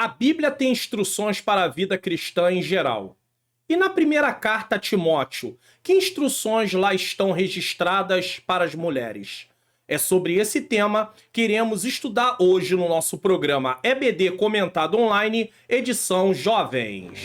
A Bíblia tem instruções para a vida cristã em geral. E na primeira carta a Timóteo, que instruções lá estão registradas para as mulheres? É sobre esse tema que iremos estudar hoje no nosso programa EBD Comentado Online, edição Jovens.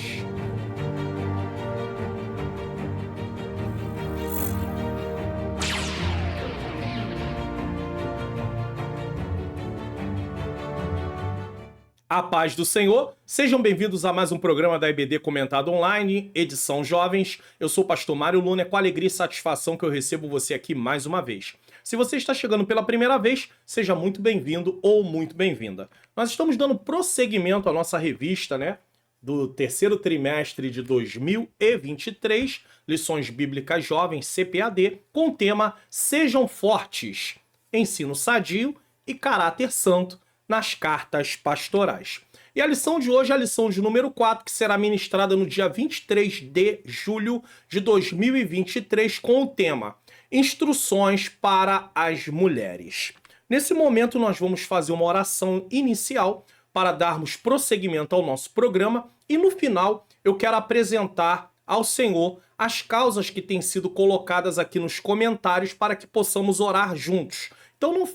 A paz do Senhor, sejam bem-vindos a mais um programa da EBD Comentado Online, edição Jovens. Eu sou o pastor Mário Luna, é com alegria e satisfação que eu recebo você aqui mais uma vez. Se você está chegando pela primeira vez, seja muito bem-vindo ou muito bem-vinda. Nós estamos dando prosseguimento à nossa revista, do terceiro trimestre de 2023, Lições Bíblicas Jovens, CPAD, com o tema Sejam Fortes, Ensino Sadio e Caráter Santo nas cartas pastorais. E a lição de hoje é a lição de número 4, que será ministrada no dia 23 de julho de 2023, com o tema Instruções para as Mulheres. Nesse momento, nós vamos fazer uma oração inicial para darmos prosseguimento ao nosso programa e, no final, eu quero apresentar ao Senhor as causas que têm sido colocadas aqui nos comentários para que possamos orar juntos. Então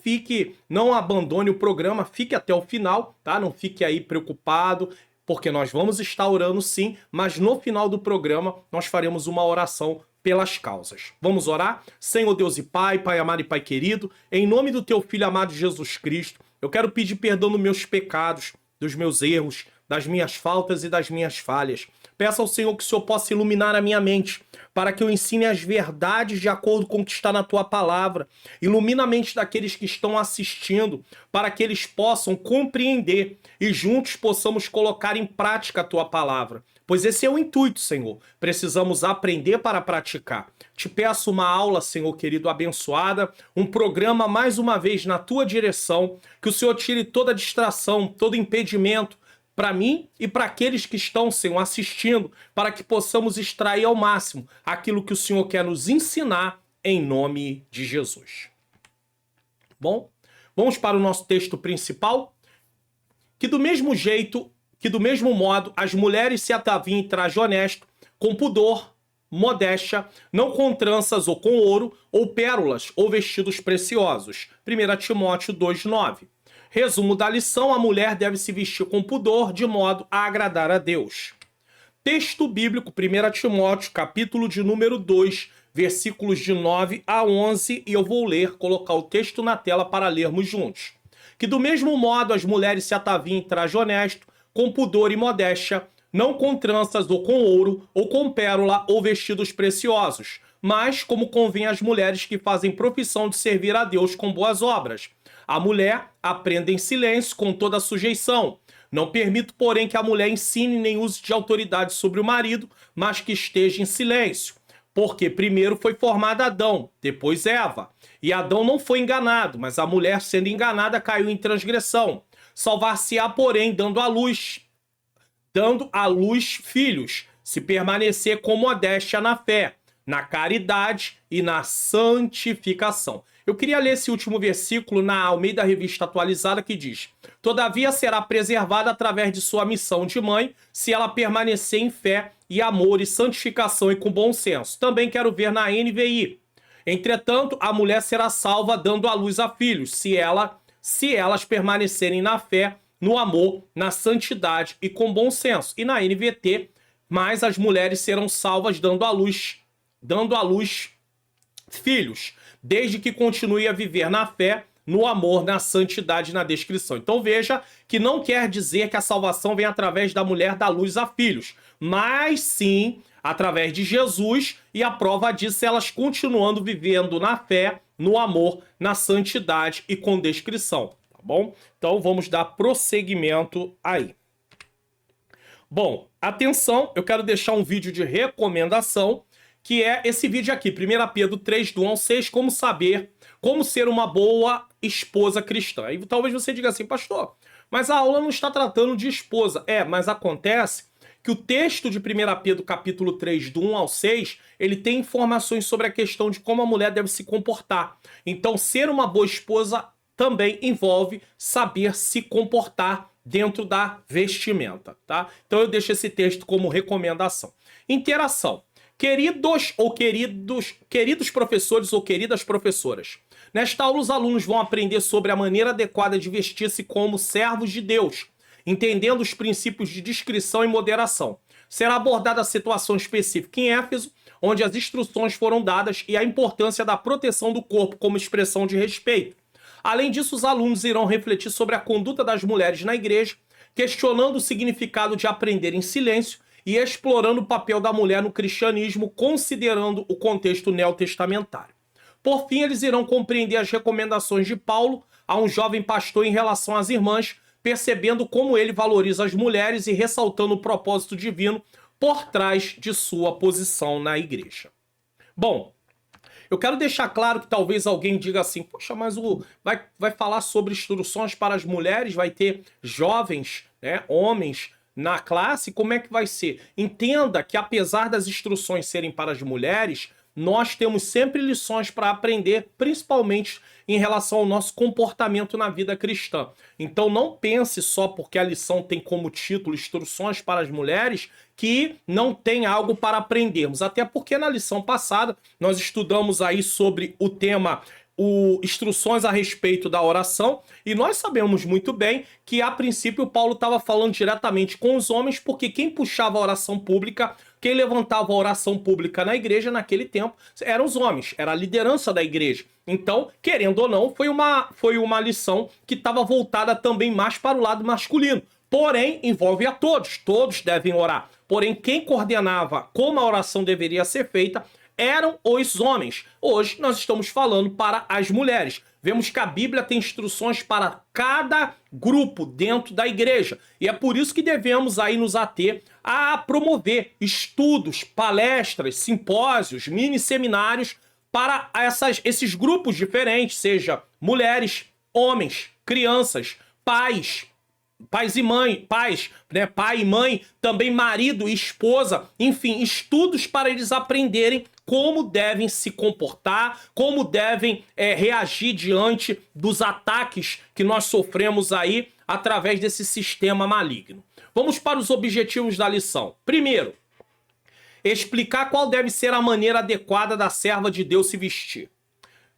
não abandone o programa, fique até o final, tá? Não fique aí preocupado, porque nós vamos estar orando sim, mas no final do programa nós faremos uma oração pelas causas. Vamos orar? Senhor Deus e Pai, Pai amado e Pai querido, em nome do Teu Filho amado Jesus Cristo, eu quero pedir perdão dos meus pecados, dos meus erros, das minhas faltas e das minhas falhas. Peço ao Senhor que o Senhor possa iluminar a minha mente, para que eu ensine as verdades de acordo com o que está na Tua palavra. Ilumina a mente daqueles que estão assistindo, para que eles possam compreender e juntos possamos colocar em prática a Tua palavra. Pois esse é o intuito, Senhor. Precisamos aprender para praticar. Te peço uma aula, Senhor querido, abençoada, um programa mais uma vez na Tua direção, que o Senhor tire toda distração, todo impedimento, para mim e para aqueles que estão, Senhor, assistindo, para que possamos extrair ao máximo aquilo que o Senhor quer nos ensinar em nome de Jesus. Bom, vamos para o nosso texto principal, que do mesmo modo, as mulheres se ataviem em traje honesto, com pudor, modéstia, não com tranças ou com ouro, ou pérolas, ou vestidos preciosos. 1 Timóteo 2,9. Resumo da lição: a mulher deve se vestir com pudor, de modo a agradar a Deus. Texto bíblico, 1 Timóteo, capítulo de número 2, versículos de 9 a 11, e eu vou colocar o texto na tela para lermos juntos. Que do mesmo modo as mulheres se ataviem em traje honesto, com pudor e modéstia, não com tranças ou com ouro, ou com pérola ou vestidos preciosos, mas como convém às mulheres que fazem profissão de servir a Deus com boas obras. A mulher aprenda em silêncio com toda a sujeição. Não permito, porém, que a mulher ensine nem use de autoridade sobre o marido, mas que esteja em silêncio. Porque primeiro foi formado Adão, depois Eva. E Adão não foi enganado, mas a mulher, sendo enganada, caiu em transgressão. Salvar-se-á, porém, dando à luz filhos, se permanecer com modéstia na fé, na caridade e na santificação. Eu queria ler esse último versículo na Almeida Revista Atualizada, que diz: todavia será preservada através de sua missão de mãe, se ela permanecer em fé e amor e santificação e com bom senso. Também quero ver na NVI. Entretanto, a mulher será salva dando à luz a filhos, se elas permanecerem na fé, no amor, na santidade e com bom senso. E na NVT, mas as mulheres serão salvas dando à luz filhos, desde que continue a viver na fé, no amor, na santidade e na descrição. Então veja que não quer dizer que a salvação vem através da mulher dar luz a filhos, mas sim através de Jesus, e a prova disso é elas continuando vivendo na fé, no amor, na santidade e com descrição, tá bom? Então vamos dar prosseguimento aí. Bom, atenção, eu quero deixar um vídeo de recomendação, que é esse vídeo aqui, 1 Pedro 3, do 1 ao 6, como ser uma boa esposa cristã. E talvez você diga assim: pastor, mas a aula não está tratando de esposa. Mas acontece que o texto de 1 Pedro capítulo 3, do 1 ao 6, ele tem informações sobre a questão de como a mulher deve se comportar. Então, ser uma boa esposa também envolve saber se comportar dentro da vestimenta, tá? Então eu deixo esse texto como recomendação. Interação. Queridos professores ou queridas professoras, nesta aula os alunos vão aprender sobre a maneira adequada de vestir-se como servos de Deus, entendendo os princípios de discrição e moderação. Será abordada a situação específica em Éfeso, onde as instruções foram dadas e a importância da proteção do corpo como expressão de respeito. Além disso, os alunos irão refletir sobre a conduta das mulheres na igreja, questionando o significado de aprender em silêncio e explorando o papel da mulher no cristianismo, considerando o contexto neotestamentário. Por fim, eles irão compreender as recomendações de Paulo a um jovem pastor em relação às irmãs, percebendo como ele valoriza as mulheres e ressaltando o propósito divino por trás de sua posição na igreja. Bom, eu quero deixar claro que talvez alguém diga assim, poxa, mas vai falar sobre instruções para as mulheres, vai ter jovens, né, homens na classe, como é que vai ser? Entenda que apesar das instruções serem para as mulheres, nós temos sempre lições para aprender, principalmente em relação ao nosso comportamento na vida cristã. Então não pense só porque a lição tem como título Instruções para as Mulheres, que não tem algo para aprendermos. Até porque na lição passada nós estudamos aí sobre o tema instruções a respeito da oração, e nós sabemos muito bem que a princípio Paulo estava falando diretamente com os homens, porque quem puxava a oração pública, quem levantava a oração pública na igreja naquele tempo eram os homens, era a liderança da igreja. Então, querendo ou não, foi uma lição que estava voltada também mais para o lado masculino. Porém, envolve a todos devem orar. Porém, quem coordenava como a oração deveria ser feita eram os homens. Hoje nós estamos falando para as mulheres. Vemos que a Bíblia tem instruções para cada grupo dentro da igreja. E é por isso que devemos aí nos ater a promover estudos, palestras, simpósios, mini seminários para esses grupos diferentes, seja mulheres, homens, crianças, pais e mãe, né, pai e mãe, também marido e esposa, enfim, estudos para eles aprenderem como devem se comportar, como devem reagir diante dos ataques que nós sofremos aí através desse sistema maligno. Vamos para os objetivos da lição. Primeiro, explicar qual deve ser a maneira adequada da serva de Deus se vestir.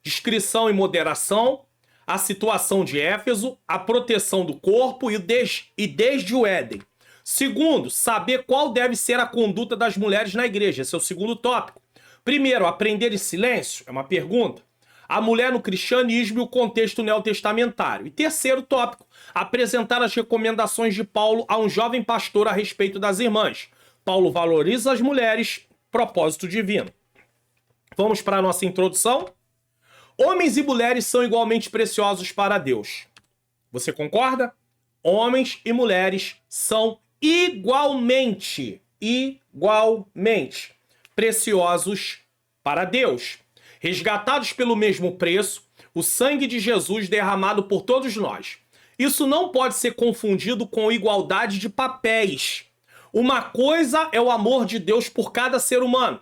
Discrição e moderação, a situação de Éfeso, a proteção do corpo e desde o Éden. Segundo, saber qual deve ser a conduta das mulheres na igreja. Esse é o segundo tópico. Primeiro, aprender em silêncio, é uma pergunta. A mulher no cristianismo e o contexto neotestamentário. E terceiro tópico, apresentar as recomendações de Paulo a um jovem pastor a respeito das irmãs. Paulo valoriza as mulheres, propósito divino. Vamos para a nossa introdução? Homens e mulheres são igualmente preciosos para Deus. Você concorda? Homens e mulheres são igualmente preciosos para Deus. Resgatados pelo mesmo preço, o sangue de Jesus derramado por todos nós. Isso não pode ser confundido com igualdade de papéis. Uma coisa é o amor de Deus por cada ser humano.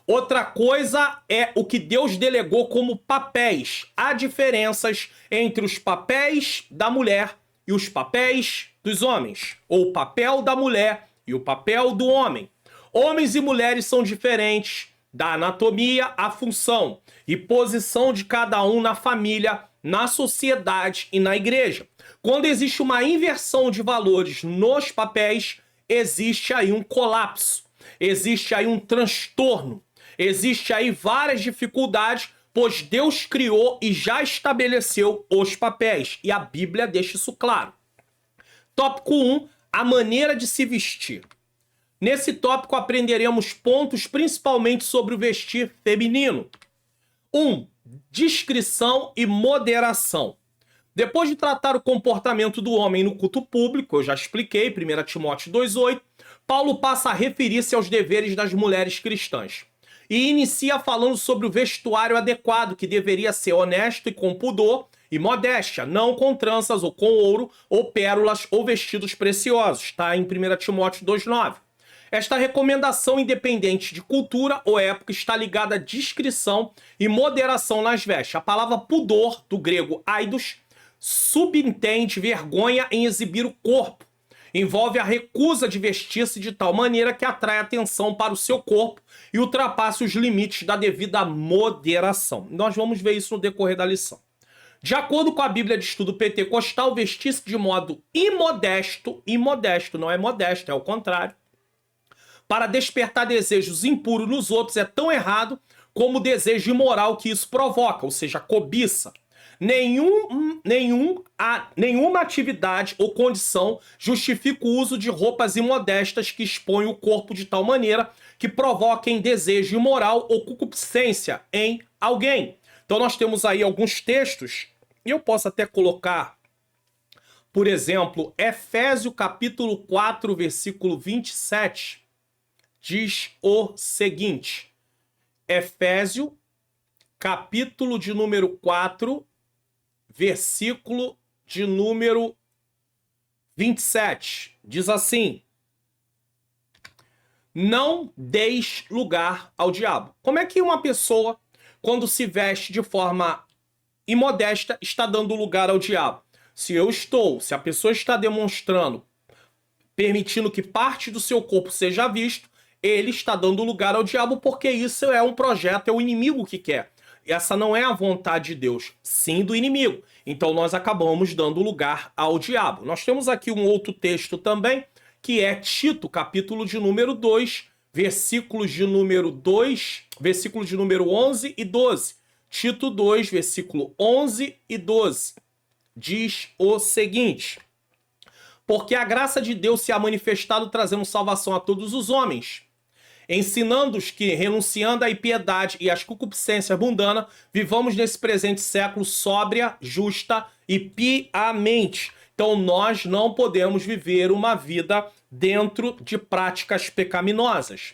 Outra coisa é o que Deus delegou como papéis. Há diferenças entre os papéis da mulher e os papéis dos homens. Ou o papel da mulher e o papel do homem. Homens e mulheres são diferentes da anatomia à função e posição de cada um na família, na sociedade e na igreja. Quando existe uma inversão de valores nos papéis, existe aí um colapso, existe aí um transtorno. Existe aí várias dificuldades, pois Deus criou e já estabeleceu os papéis. E a Bíblia deixa isso claro. Tópico 1, a maneira de se vestir. Nesse tópico aprenderemos pontos principalmente sobre o vestir feminino. 1. Discrição e moderação. Depois de tratar o comportamento do homem no culto público, eu já expliquei, 1 Timóteo 2,8, Paulo passa a referir-se aos deveres das mulheres cristãs. E inicia falando sobre o vestuário adequado, que deveria ser honesto e com pudor e modéstia, não com tranças ou com ouro, ou pérolas, ou vestidos preciosos. Está em 1 Timóteo 2,9. Esta recomendação, independente de cultura ou época, está ligada à discrição e moderação nas vestes. A palavra pudor, do grego aidos, subentende vergonha em exibir o corpo. Envolve a recusa de vestir-se de tal maneira que atrai atenção para o seu corpo e ultrapasse os limites da devida moderação. Nós vamos ver isso no decorrer da lição. De acordo com a Bíblia de Estudo Pentecostal, vestir-se de modo imodesto não é modesto, é o contrário, para despertar desejos impuros nos outros é tão errado como o desejo imoral que isso provoca, ou seja, a cobiça. Nenhuma atividade ou condição justifica o uso de roupas imodestas que expõem o corpo de tal maneira que provoquem desejo imoral ou concupiscência em alguém. Então nós temos aí alguns textos, e eu posso até colocar, por exemplo, Efésios capítulo 4, versículo 27, diz o seguinte, Efésios capítulo de número 4, versículo de número 27, diz assim: não deis lugar ao diabo. Como é que uma pessoa, quando se veste de forma imodesta, está dando lugar ao diabo? Se a pessoa está demonstrando, permitindo que parte do seu corpo seja visto, ele está dando lugar ao diabo, porque isso é um projeto, é o inimigo que quer. Essa não é a vontade de Deus, sim do inimigo. Então nós acabamos dando lugar ao diabo. Nós temos aqui um outro texto também, que é Tito, capítulo de número 2, versículos de número 11 e 12. Tito 2, versículo 11 e 12. Diz o seguinte: porque a graça de Deus se ha manifestado trazendo salvação a todos os homens, ensinando-os que, renunciando à impiedade e às concupiscências mundanas, vivamos nesse presente século sóbria, justa e piamente. Então nós não podemos viver uma vida dentro de práticas pecaminosas.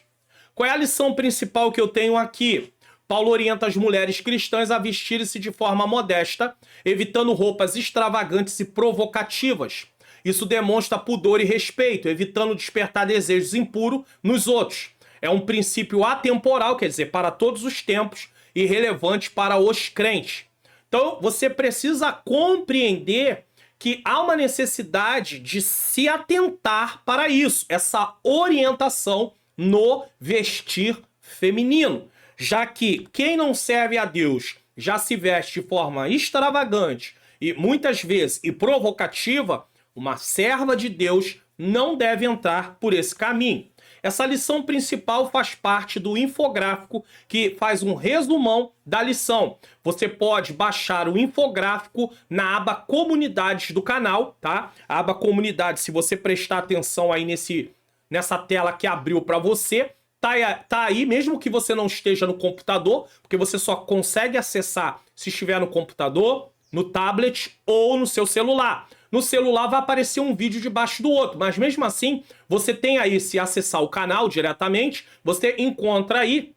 Qual é a lição principal que eu tenho aqui? Paulo orienta as mulheres cristãs a vestirem-se de forma modesta, evitando roupas extravagantes e provocativas. Isso demonstra pudor e respeito, evitando despertar desejos impuros nos outros. É um princípio atemporal, quer dizer, para todos os tempos e relevante para os crentes. Então, você precisa compreender que há uma necessidade de se atentar para isso, essa orientação no vestir feminino, já que quem não serve a Deus já se veste de forma extravagante e muitas vezes e provocativa, uma serva de Deus não deve entrar por esse caminho. Essa lição principal faz parte do infográfico que faz um resumão da lição. Você pode baixar o infográfico na aba Comunidades do canal, tá? A aba Comunidades, se você prestar atenção aí nessa tela que abriu para você, tá aí, mesmo que você não esteja no computador, porque você só consegue acessar se estiver no computador, no tablet ou no seu celular. No celular vai aparecer um vídeo debaixo do outro, mas mesmo assim, você tem aí, se acessar o canal diretamente, você encontra aí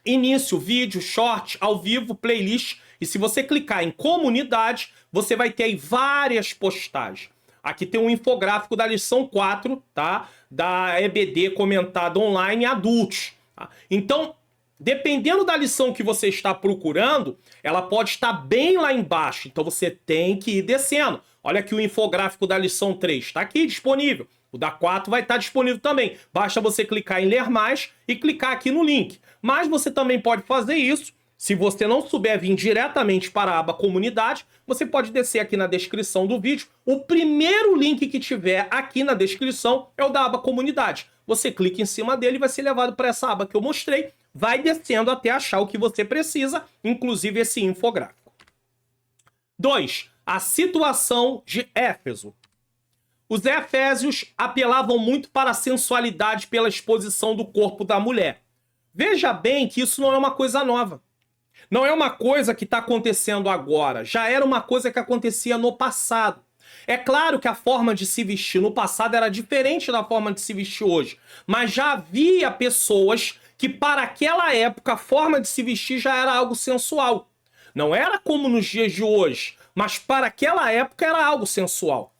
início, vídeo, short, ao vivo, playlist, e se você clicar em comunidade, você vai ter aí várias postagens. Aqui tem um infográfico da lição 4, tá? Da EBD comentada online adultos. Tá? Então, dependendo da lição que você está procurando, ela pode estar bem lá embaixo. Então você tem que ir descendo. Olha aqui o infográfico da lição 3. Está aqui disponível. O da 4 vai estar disponível também. Basta você clicar em ler mais e clicar aqui no link. Mas você também pode fazer isso. Se você não souber vir diretamente para a aba comunidade, você pode descer aqui na descrição do vídeo. O primeiro link que tiver aqui na descrição é o da aba comunidade. Você clica em cima dele e vai ser levado para essa aba que eu mostrei. Vai descendo até achar o que você precisa, inclusive esse infográfico. 2. A situação de Éfeso. Os efésios apelavam muito para a sensualidade pela exposição do corpo da mulher. Veja bem que isso não é uma coisa nova. Não é uma coisa que está acontecendo agora. Já era uma coisa que acontecia no passado. É claro que a forma de se vestir no passado era diferente da forma de se vestir hoje. Mas já havia pessoas que para aquela época a forma de se vestir já era algo sensual. Não era como nos dias de hoje, mas para aquela época era algo sensual.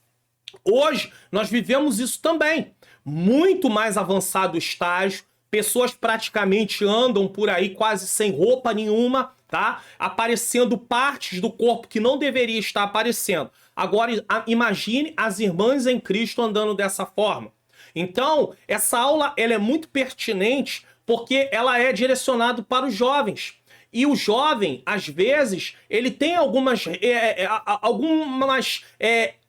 Hoje nós vivemos isso também. Muito mais avançado o estágio, pessoas praticamente andam por aí quase sem roupa nenhuma, tá? Aparecendo partes do corpo que não deveria estar aparecendo. Agora, imagine as irmãs em Cristo andando dessa forma. Então, essa aula ela é muito pertinente porque ela é direcionada para os jovens. E o jovem, às vezes, ele tem algumas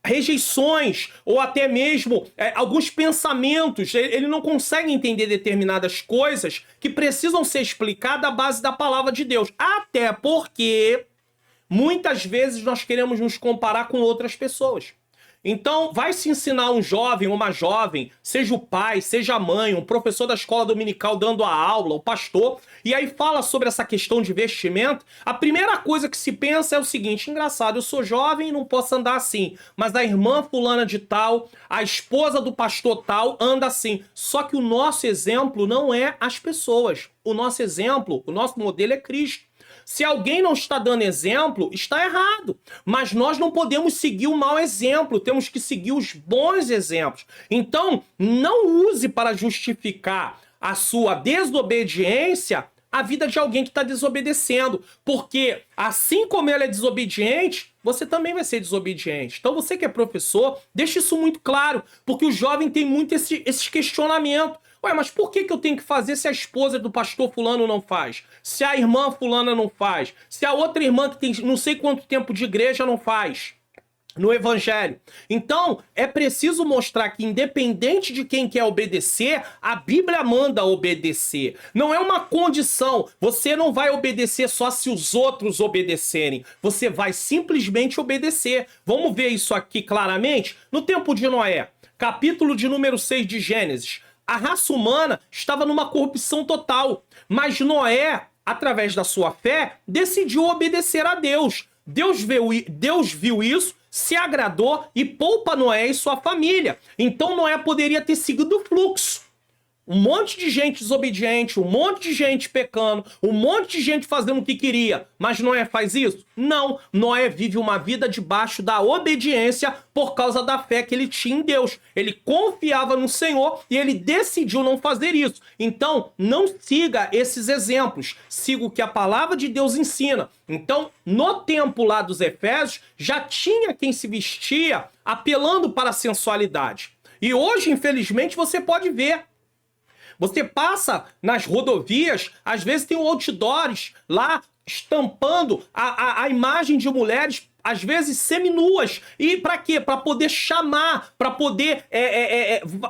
rejeições ou até mesmo alguns pensamentos. Ele não consegue entender determinadas coisas que precisam ser explicadas à base da palavra de Deus. Até porque muitas vezes nós queremos nos comparar com outras pessoas. Então, vai se ensinar um jovem, uma jovem, seja o pai, seja a mãe, um professor da escola dominical dando a aula, o pastor, e aí fala sobre essa questão de vestimento. A primeira coisa que se pensa é o seguinte: engraçado, eu sou jovem e não posso andar assim, mas a irmã fulana de tal, a esposa do pastor tal, anda assim. Só que o nosso exemplo não é as pessoas. O nosso exemplo, o nosso modelo é Cristo. Se alguém não está dando exemplo, está errado. Mas nós não podemos seguir o mau exemplo, temos que seguir os bons exemplos. Então, não use para justificar a sua desobediência a vida de alguém que está desobedecendo. Porque assim como ele é desobediente, você também vai ser desobediente. Então, você que é professor, deixe isso muito claro, porque o jovem tem muito esse questionamento. Ué, mas por que eu tenho que fazer se a esposa do pastor fulano não faz? Se a irmã fulana não faz? Se a outra irmã que tem não sei quanto tempo de igreja não faz? No evangelho. Então, é preciso mostrar que independente de quem quer obedecer, a Bíblia manda obedecer. Não é uma condição. Você não vai obedecer só se os outros obedecerem. Você vai simplesmente obedecer. Vamos ver isso aqui claramente? No tempo de Noé, capítulo de número 6 de Gênesis. A raça humana estava numa corrupção total, mas Noé, através da sua fé, decidiu obedecer a Deus. Deus viu isso, se agradou e poupa Noé e sua família. Então Noé poderia ter seguido o fluxo. Um monte de gente desobediente, um monte de gente pecando, um monte de gente fazendo o que queria. Mas Noé faz isso? Não. Noé vive uma vida debaixo da obediência por causa da fé que ele tinha em Deus. Ele confiava no Senhor e ele decidiu não fazer isso. Então, não siga esses exemplos. Siga o que a palavra de Deus ensina. Então, no tempo lá dos Efésios, já tinha quem se vestia apelando para a sensualidade. E hoje, infelizmente, você pode ver. Você passa nas rodovias, às vezes tem outdoors lá estampando a imagem de mulheres, às vezes seminuas. E para quê? Para poder chamar, para poder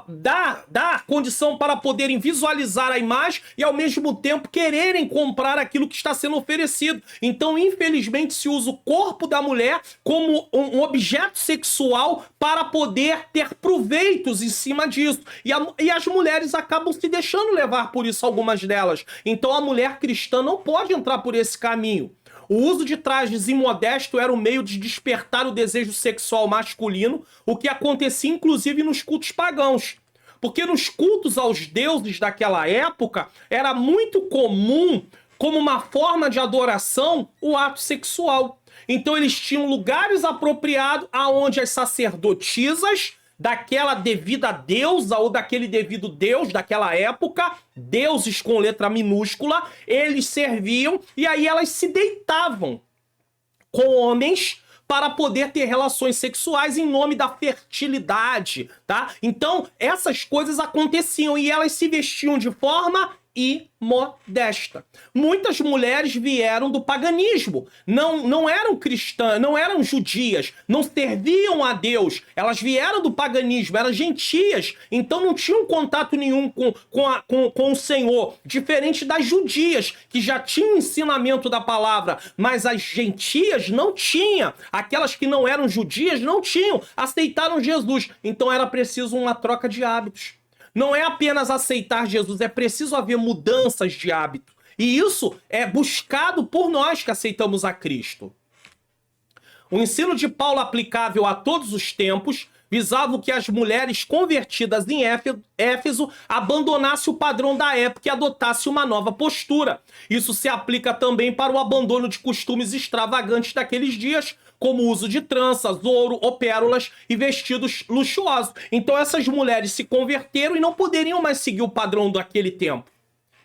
dar condição para poderem visualizar a imagem e ao mesmo tempo quererem comprar aquilo que está sendo oferecido. Então, infelizmente, se usa o corpo da mulher como um objeto sexual para poder ter proveitos em cima disso. E as mulheres acabam se deixando levar por isso, algumas delas. Então, a mulher cristã não pode entrar por esse caminho. O uso de trajes imodestos era o meio de despertar o desejo sexual masculino, o que acontecia inclusive nos cultos pagãos. Porque nos cultos aos deuses daquela época, era muito comum, como uma forma de adoração, o ato sexual. Então eles tinham lugares apropriados aonde as sacerdotisas daquela devida deusa ou daquele devido deus daquela época, deuses com letra minúscula, eles serviam e aí elas se deitavam com homens para poder ter relações sexuais em nome da fertilidade, tá? Então, essas coisas aconteciam e elas se vestiam de forma imodesta. Muitas mulheres vieram do paganismo, não eram cristãs, não eram judias, não serviam a Deus, elas vieram do paganismo, eram gentias, então não tinham contato nenhum com o Senhor, diferente das judias, que já tinham ensinamento da palavra, mas as gentias não tinham, aquelas que não eram judias não tinham, aceitaram Jesus, então era preciso uma troca de hábitos. Não é apenas aceitar Jesus, é preciso haver mudanças de hábito. E isso é buscado por nós que aceitamos a Cristo. O ensino de Paulo aplicável a todos os tempos visava que as mulheres convertidas em Éfeso abandonassem o padrão da época e adotassem uma nova postura. Isso se aplica também para o abandono de costumes extravagantes daqueles dias, como o uso de tranças, ouro ou pérolas e vestidos luxuosos. Então essas mulheres se converteram e não poderiam mais seguir o padrão daquele tempo.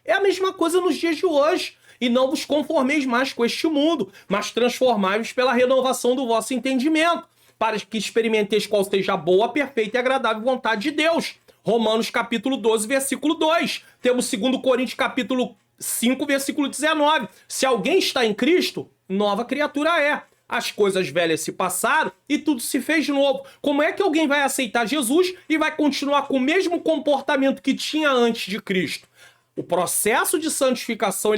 É a mesma coisa nos dias de hoje. e não vos conformeis mais com este mundo, mas transformai-vos pela renovação do vosso entendimento, para que experimenteis qual seja a boa, perfeita e agradável vontade de Deus. Romanos capítulo 12, versículo 2. Temos 2 Coríntios capítulo 5, versículo 19. Se alguém está em Cristo, nova criatura é. As coisas velhas se passaram e tudo se fez novo. Como é que alguém vai aceitar Jesus e vai continuar com o mesmo comportamento que tinha antes de Cristo? O processo de santificação,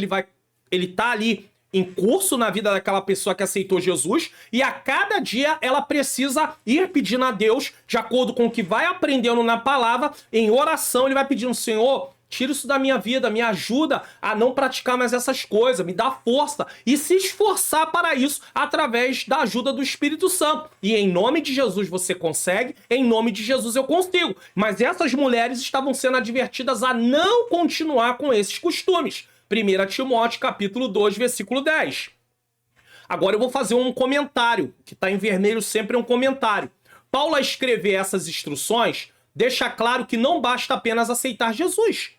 ele tá ali em curso na vida daquela pessoa que aceitou Jesus, e a cada dia ela precisa ir pedindo a Deus, de acordo com o que vai aprendendo na palavra, em oração, ele vai pedindo: Senhor, tira isso da minha vida, me ajuda a não praticar mais essas coisas, me dá força, e se esforçar para isso através da ajuda do Espírito Santo. E em nome de Jesus você consegue, em nome de Jesus eu consigo. Mas essas mulheres estavam sendo advertidas a não continuar com esses costumes. 1 Timóteo capítulo 2, versículo 10. Agora eu vou fazer um comentário, que está em vermelho sempre é um comentário. Paulo, a escrever essas instruções, deixa claro que não basta apenas aceitar Jesus.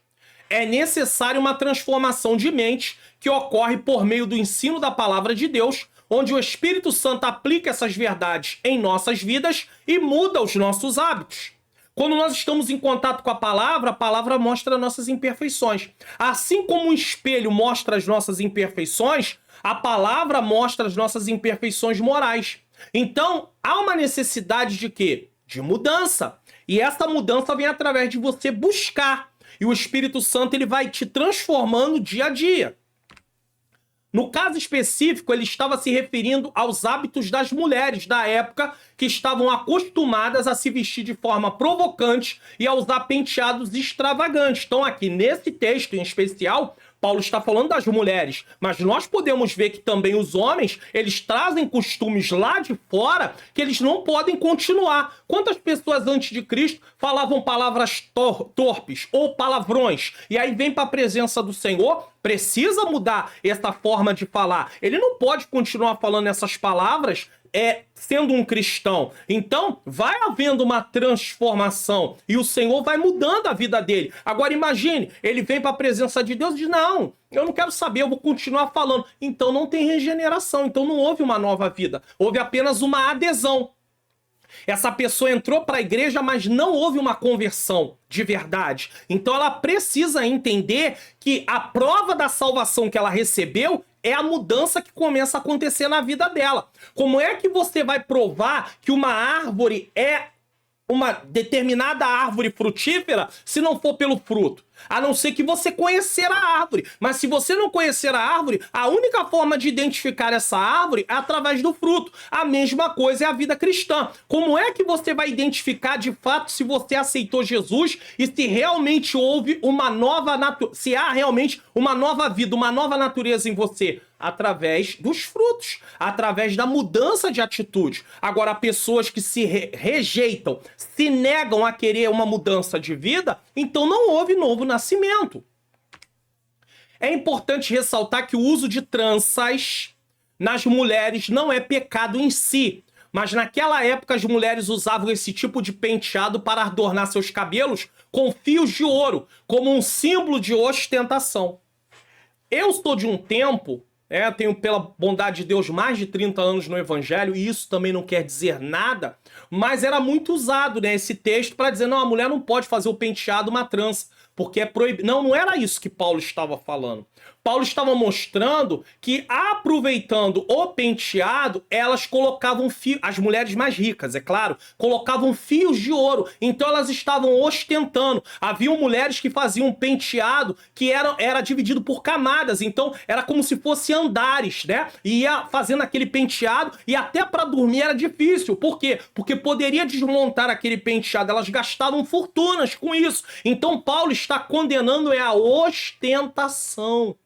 É necessário uma transformação de mente que ocorre por meio do ensino da palavra de Deus, onde o Espírito Santo aplica essas verdades em nossas vidas e muda os nossos hábitos. Quando nós estamos em contato com a palavra mostra nossas imperfeições. Assim como um espelho mostra as nossas imperfeições, a palavra mostra as nossas imperfeições morais. Então, há uma necessidade de quê? De mudança. E essa mudança vem através de você buscar. E o Espírito Santo, ele vai te transformando dia a dia. No caso específico, ele estava se referindo aos hábitos das mulheres da época, que estavam acostumadas a se vestir de forma provocante e a usar penteados extravagantes. Então aqui nesse texto em especial, Paulo está falando das mulheres, mas nós podemos ver que também os homens, eles trazem costumes lá de fora que eles não podem continuar. Quantas pessoas antes de Cristo falavam palavras torpes ou palavrões, e aí vem para a presença do Senhor, precisa mudar essa forma de falar. Ele não pode continuar falando essas palavras sendo um cristão. Então, vai havendo uma transformação e o Senhor vai mudando a vida dele. Agora imagine, ele vem para a presença de Deus e diz: não, eu não quero saber, eu vou continuar falando. Então não tem regeneração, então não houve uma nova vida, houve apenas uma adesão. Essa pessoa entrou para a igreja, mas não houve uma conversão de verdade. Então ela precisa entender que a prova da salvação que ela recebeu é a mudança que começa a acontecer na vida dela. Como é que você vai provar que uma árvore é uma determinada árvore frutífera se não for pelo fruto? A não ser que você conhecer a árvore. Mas se você não conhecer a árvore, a única forma de identificar essa árvore é através do fruto. A mesma coisa é a vida cristã. Como é que você vai identificar de fato se você aceitou Jesus e se realmente houve uma nova se há realmente uma nova vida, uma nova natureza em você? Através dos frutos, através da mudança de atitude. Agora, pessoas que se rejeitam, se negam a querer uma mudança de vida, então não houve novo nascimento. É importante ressaltar que o uso de tranças nas mulheres não é pecado em si, mas naquela época as mulheres usavam esse tipo de penteado para adornar seus cabelos com fios de ouro, como um símbolo de ostentação. Eu sou de um tempo, tenho, pela bondade de Deus, mais de 30 anos no Evangelho, e isso também não quer dizer nada, mas era muito usado, esse texto para dizer: não, a mulher não pode fazer o penteado, uma trança, porque é proibido. Não era isso que Paulo estava falando. Paulo estava mostrando que, aproveitando o penteado, elas colocavam fios, as mulheres mais ricas, é claro, colocavam fios de ouro, então elas estavam ostentando. Haviam mulheres que faziam um penteado que era dividido por camadas, então era como se fosse andares, E ia fazendo aquele penteado, e até para dormir era difícil. Por quê? Porque poderia desmontar aquele penteado, elas gastavam fortunas com isso. Então Paulo está condenando a ostentação.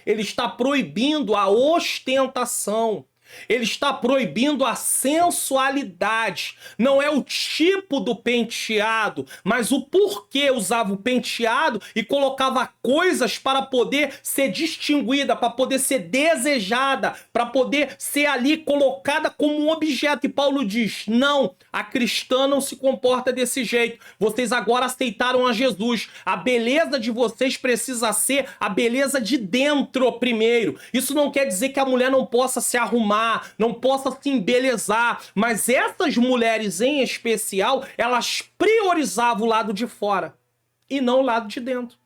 Ele está proibindo a ostentação. Ele está proibindo a sensualidade. Não é o tipo do penteado, mas o porquê usava o penteado e colocava coisas para poder ser distinguida, para poder ser desejada, para poder ser ali colocada como um objeto. E Paulo diz, não, a cristã não se comporta desse jeito. Vocês agora aceitaram a Jesus. A beleza de vocês precisa ser a beleza de dentro primeiro. Isso não quer dizer que a mulher não possa se arrumar, não possa se embelezar, mas essas mulheres em especial, elas priorizavam o lado de fora e não o lado de dentro.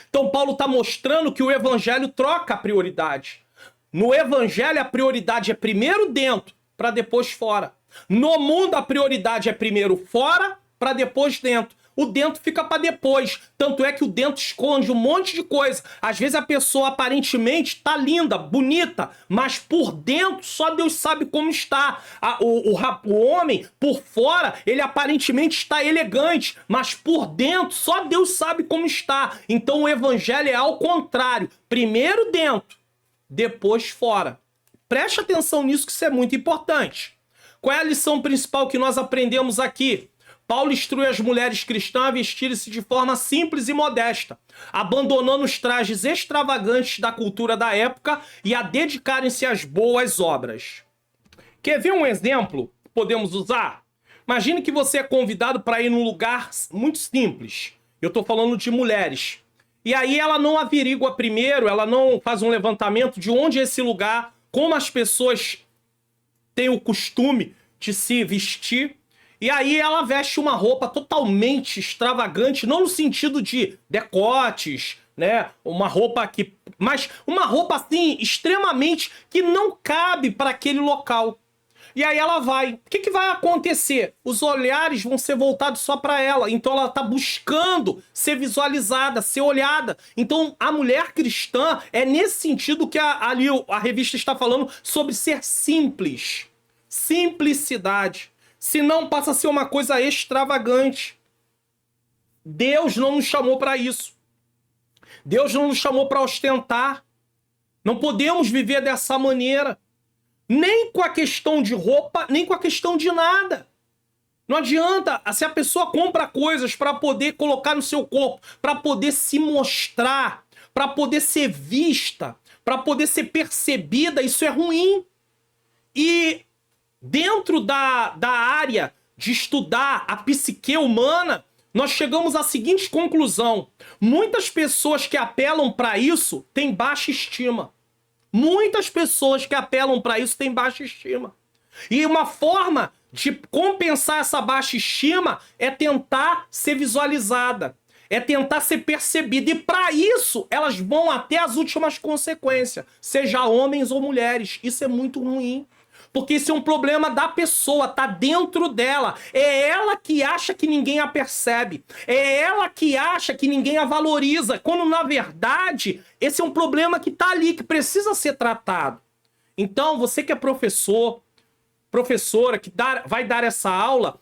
Então Paulo está mostrando que o evangelho troca a prioridade. No evangelho a prioridade é primeiro dentro, para depois fora. No mundo a prioridade é primeiro fora, para depois dentro. O dentro fica para depois. Tanto é que o dentro esconde um monte de coisa. Às vezes a pessoa aparentemente tá linda, bonita, mas por dentro só Deus sabe como está. O homem, por fora, ele aparentemente está elegante, mas por dentro só Deus sabe como está. Então o evangelho é ao contrário. Primeiro dentro, depois fora. Preste atenção nisso, que isso é muito importante. Qual é a lição principal que nós aprendemos aqui? Paulo instrui as mulheres cristãs a vestirem-se de forma simples e modesta, abandonando os trajes extravagantes da cultura da época e a dedicarem-se às boas obras. Quer ver um exemplo que podemos usar? Imagine que você é convidado para ir num lugar muito simples. Eu estou falando de mulheres. E aí ela não averigua primeiro, ela não faz um levantamento de onde é esse lugar, como as pessoas têm o costume de se vestir. E aí ela veste uma roupa totalmente extravagante, não no sentido de decotes, né? Uma roupa que... mas uma roupa assim, extremamente, que não cabe para aquele local. E aí ela vai. O que vai acontecer? Os olhares vão ser voltados só para ela. Então ela está buscando ser visualizada, ser olhada. Então a mulher cristã é nesse sentido que ali a revista está falando sobre ser simples. Simplicidade. Senão passa a ser uma coisa extravagante. Deus não nos chamou para isso. Deus não nos chamou para ostentar. Não podemos viver dessa maneira. Nem com a questão de roupa, nem com a questão de nada. Não adianta, se a pessoa compra coisas para poder colocar no seu corpo, para poder se mostrar, para poder ser vista, para poder ser percebida, isso é ruim. E dentro da área de estudar a psique humana, nós chegamos à seguinte conclusão. Muitas pessoas que apelam para isso têm baixa estima. Muitas pessoas que apelam para isso têm baixa estima. E uma forma de compensar essa baixa estima é tentar ser visualizada, é tentar ser percebida. E para isso, elas vão até as últimas consequências, seja homens ou mulheres. Isso é muito ruim. Porque isso é um problema da pessoa, tá dentro dela. É ela que acha que ninguém a percebe. É ela que acha que ninguém a valoriza. Quando, na verdade, esse é um problema que tá ali, que precisa ser tratado. Então, você que é professor, professora, que vai dar essa aula,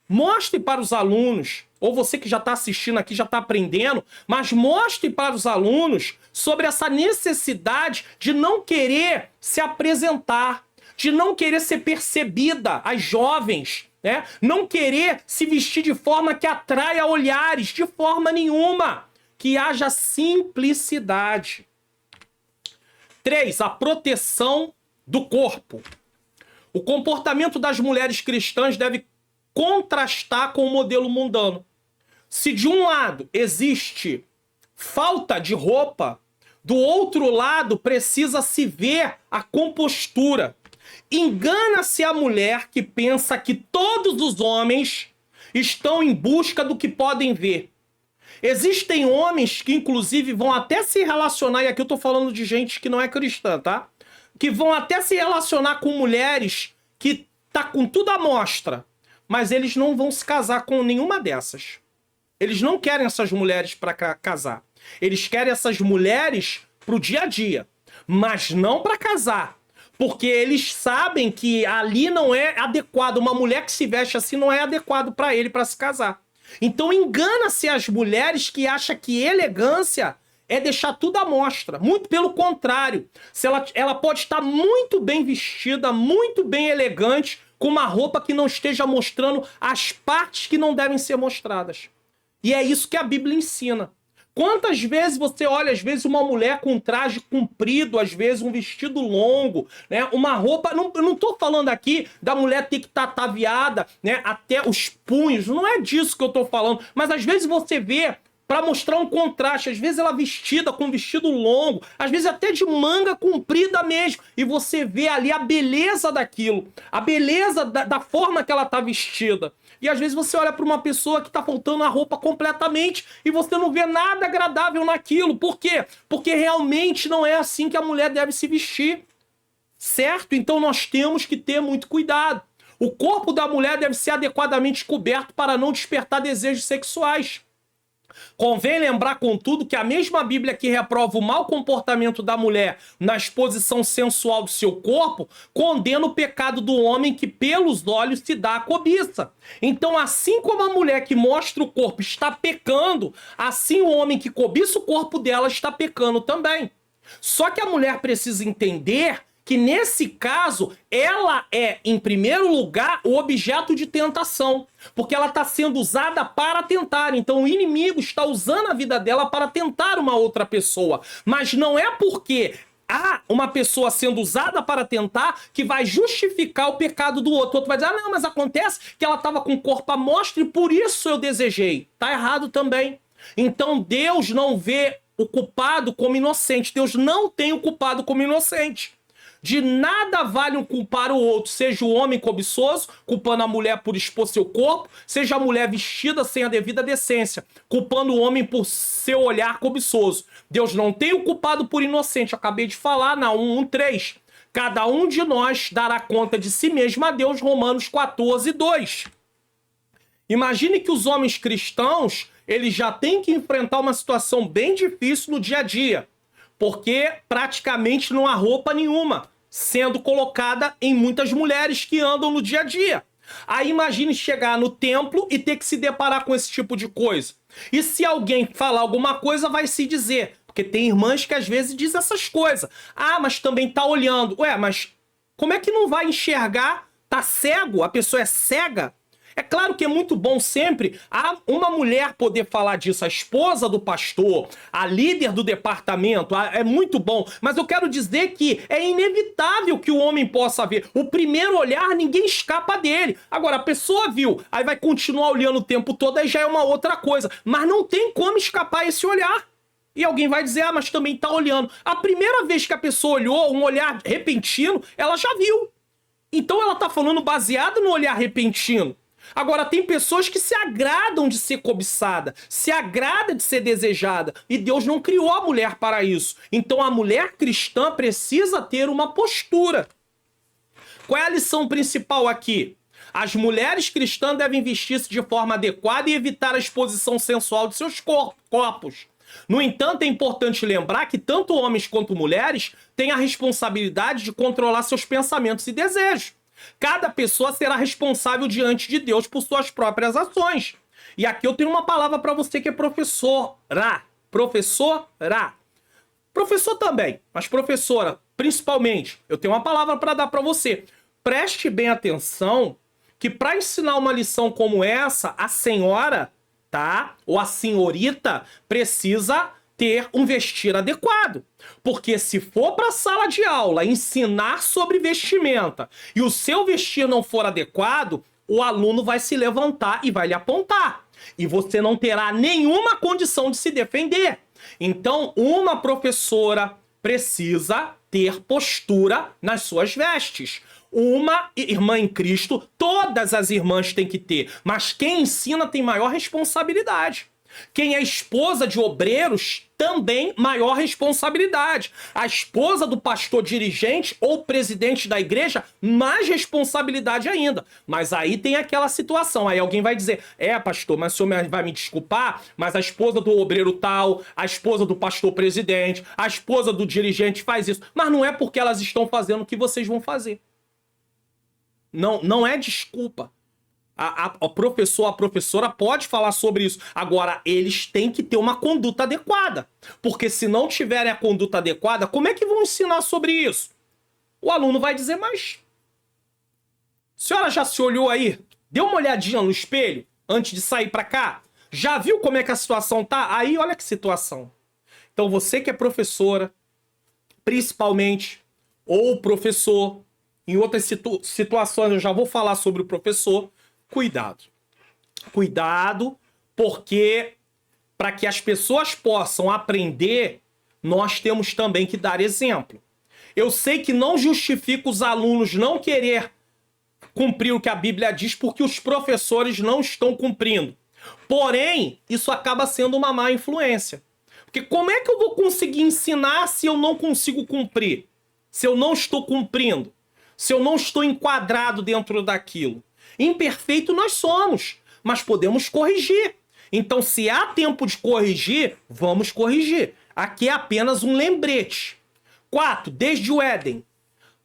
mostre para os alunos, ou você que já está assistindo aqui, já está aprendendo, mas mostre para os alunos sobre essa necessidade de não querer se apresentar, de não querer ser percebida, as jovens, né? Não querer se vestir de forma que atraia olhares, de forma nenhuma. Que haja simplicidade. 3. A proteção do corpo. O comportamento das mulheres cristãs deve contrastar com o modelo mundano. Se de um lado existe falta de roupa, do outro lado precisa se ver a compostura. Engana-se a mulher que pensa que todos os homens estão em busca do que podem ver. Existem homens que, inclusive, vão até se relacionar, e aqui eu tô falando de gente que não é cristã, tá? Que vão até se relacionar com mulheres que tá com tudo à mostra, mas eles não vão se casar com nenhuma dessas. Eles não querem essas mulheres para casar. Eles querem essas mulheres pro dia a dia, mas não para casar. Porque eles sabem que ali não é adequado. Uma mulher que se veste assim não é adequado para ele para se casar. Então engana-se as mulheres que acham que elegância é deixar tudo à mostra. Muito pelo contrário. Se ela pode estar muito bem vestida, muito bem elegante, com uma roupa que não esteja mostrando as partes que não devem ser mostradas. E é isso que a Bíblia ensina. Quantas vezes você olha, às vezes, uma mulher com um traje comprido, às vezes um vestido longo, né? Uma roupa... Eu não estou falando aqui da mulher ter que estar ataviada, né? Até os punhos. Não é disso que eu estou falando. Mas às vezes você vê, para mostrar um contraste, às vezes ela vestida com um vestido longo, às vezes até de manga comprida mesmo, e você vê ali a beleza daquilo, a beleza da forma que ela está vestida. E às vezes você olha para uma pessoa que está faltando a roupa completamente e você não vê nada agradável naquilo. Por quê? Porque realmente não é assim que a mulher deve se vestir, certo? Então nós temos que ter muito cuidado. O corpo da mulher deve ser adequadamente coberto para não despertar desejos sexuais. Convém lembrar, contudo, que a mesma Bíblia que reprova o mau comportamento da mulher na exposição sensual do seu corpo, condena o pecado do homem que pelos olhos se dá a cobiça. Então, assim como a mulher que mostra o corpo está pecando, assim o homem que cobiça o corpo dela está pecando também. Só que a mulher precisa entender que nesse caso, ela é, em primeiro lugar, o objeto de tentação. Porque ela está sendo usada para tentar. Então o inimigo está usando a vida dela para tentar uma outra pessoa. Mas não é porque há uma pessoa sendo usada para tentar que vai justificar o pecado do outro. O outro vai dizer, ah, não, mas acontece que ela estava com o corpo à mostra e por isso eu desejei. Está errado também. Então Deus não vê o culpado como inocente. Deus não tem o culpado como inocente. De nada vale um culpar o outro, seja o homem cobiçoso, culpando a mulher por expor seu corpo, seja a mulher vestida sem a devida decência, culpando o homem por seu olhar cobiçoso. Deus não tem o culpado por inocente. Eu acabei de falar na 1:3. Cada um de nós dará conta de si mesmo a Deus, Romanos 14:2. Imagine que os homens cristãos, eles já têm que enfrentar uma situação bem difícil no dia a dia, porque praticamente não há roupa nenhuma sendo colocada em muitas mulheres que andam no dia a dia. Aí imagine chegar no templo e ter que se deparar com esse tipo de coisa. E se alguém falar alguma coisa, vai se dizer. Porque tem irmãs que às vezes dizem essas coisas. Ah, mas também tá olhando. Ué, mas como é que não vai enxergar? Tá cego? A pessoa é cega? É claro que é muito bom sempre uma mulher poder falar disso, a esposa do pastor, a líder do departamento, é muito bom. Mas eu quero dizer que é inevitável que o homem possa ver. O primeiro olhar, ninguém escapa dele. Agora, a pessoa viu, aí vai continuar olhando o tempo todo, aí já é uma outra coisa. Mas não tem como escapar esse olhar. E alguém vai dizer, ah, mas também tá olhando. A primeira vez que a pessoa olhou, um olhar repentino, ela já viu. Então ela tá falando baseado no olhar repentino. Agora, tem pessoas que se agradam de ser cobiçada, se agrada de ser desejada, e Deus não criou a mulher para isso. Então a mulher cristã precisa ter uma postura. Qual é a lição principal aqui? As mulheres cristãs devem vestir-se de forma adequada e evitar a exposição sensual de seus corpos. No entanto, é importante lembrar que tanto homens quanto mulheres têm a responsabilidade de controlar seus pensamentos e desejos. Cada pessoa será responsável diante de Deus por suas próprias ações. E aqui eu tenho uma palavra para você que é professora. Professora. Professor também, mas professora, principalmente, eu tenho uma palavra para dar para você. Preste bem atenção que para ensinar uma lição como essa, a senhora, tá? Ou a senhorita precisa ter um vestir adequado. Porque se for para a sala de aula ensinar sobre vestimenta e o seu vestir não for adequado, o aluno vai se levantar e vai lhe apontar. E você não terá nenhuma condição de se defender. Então, uma professora precisa ter postura nas suas vestes. Uma irmã em Cristo, todas as irmãs têm que ter, mas quem ensina tem maior responsabilidade. Quem é esposa de obreiros, também maior responsabilidade. A esposa do pastor dirigente ou presidente da igreja, mais responsabilidade ainda. Mas aí tem aquela situação, aí alguém vai dizer, pastor, mas o senhor vai me desculpar, mas a esposa do obreiro tal, a esposa do pastor presidente, a esposa do dirigente faz isso. Mas não é porque elas estão fazendo o que vocês vão fazer. Não é desculpa. O professor, a professora pode falar sobre isso. Agora, eles têm que ter uma conduta adequada. Porque se não tiverem a conduta adequada, como é que vão ensinar sobre isso? O aluno vai dizer, mas... A senhora já se olhou aí? Deu uma olhadinha no espelho antes de sair pra cá? Já viu como é que a situação tá? Aí, olha que situação. Então, você que é professora, principalmente, ou professor, em outras situações eu já vou falar sobre o professor, cuidado. Cuidado, porque para que as pessoas possam aprender, nós temos também que dar exemplo. Eu sei que não justifica os alunos não querer cumprir o que a Bíblia diz, porque os professores não estão cumprindo. Porém, isso acaba sendo uma má influência. Porque como é que eu vou conseguir ensinar se eu não consigo cumprir? Se eu não estou cumprindo? Se eu não estou enquadrado dentro daquilo? Imperfeito nós somos, mas podemos corrigir. Então, se há tempo de corrigir, vamos corrigir. Aqui é apenas um lembrete. 4. Desde o Éden.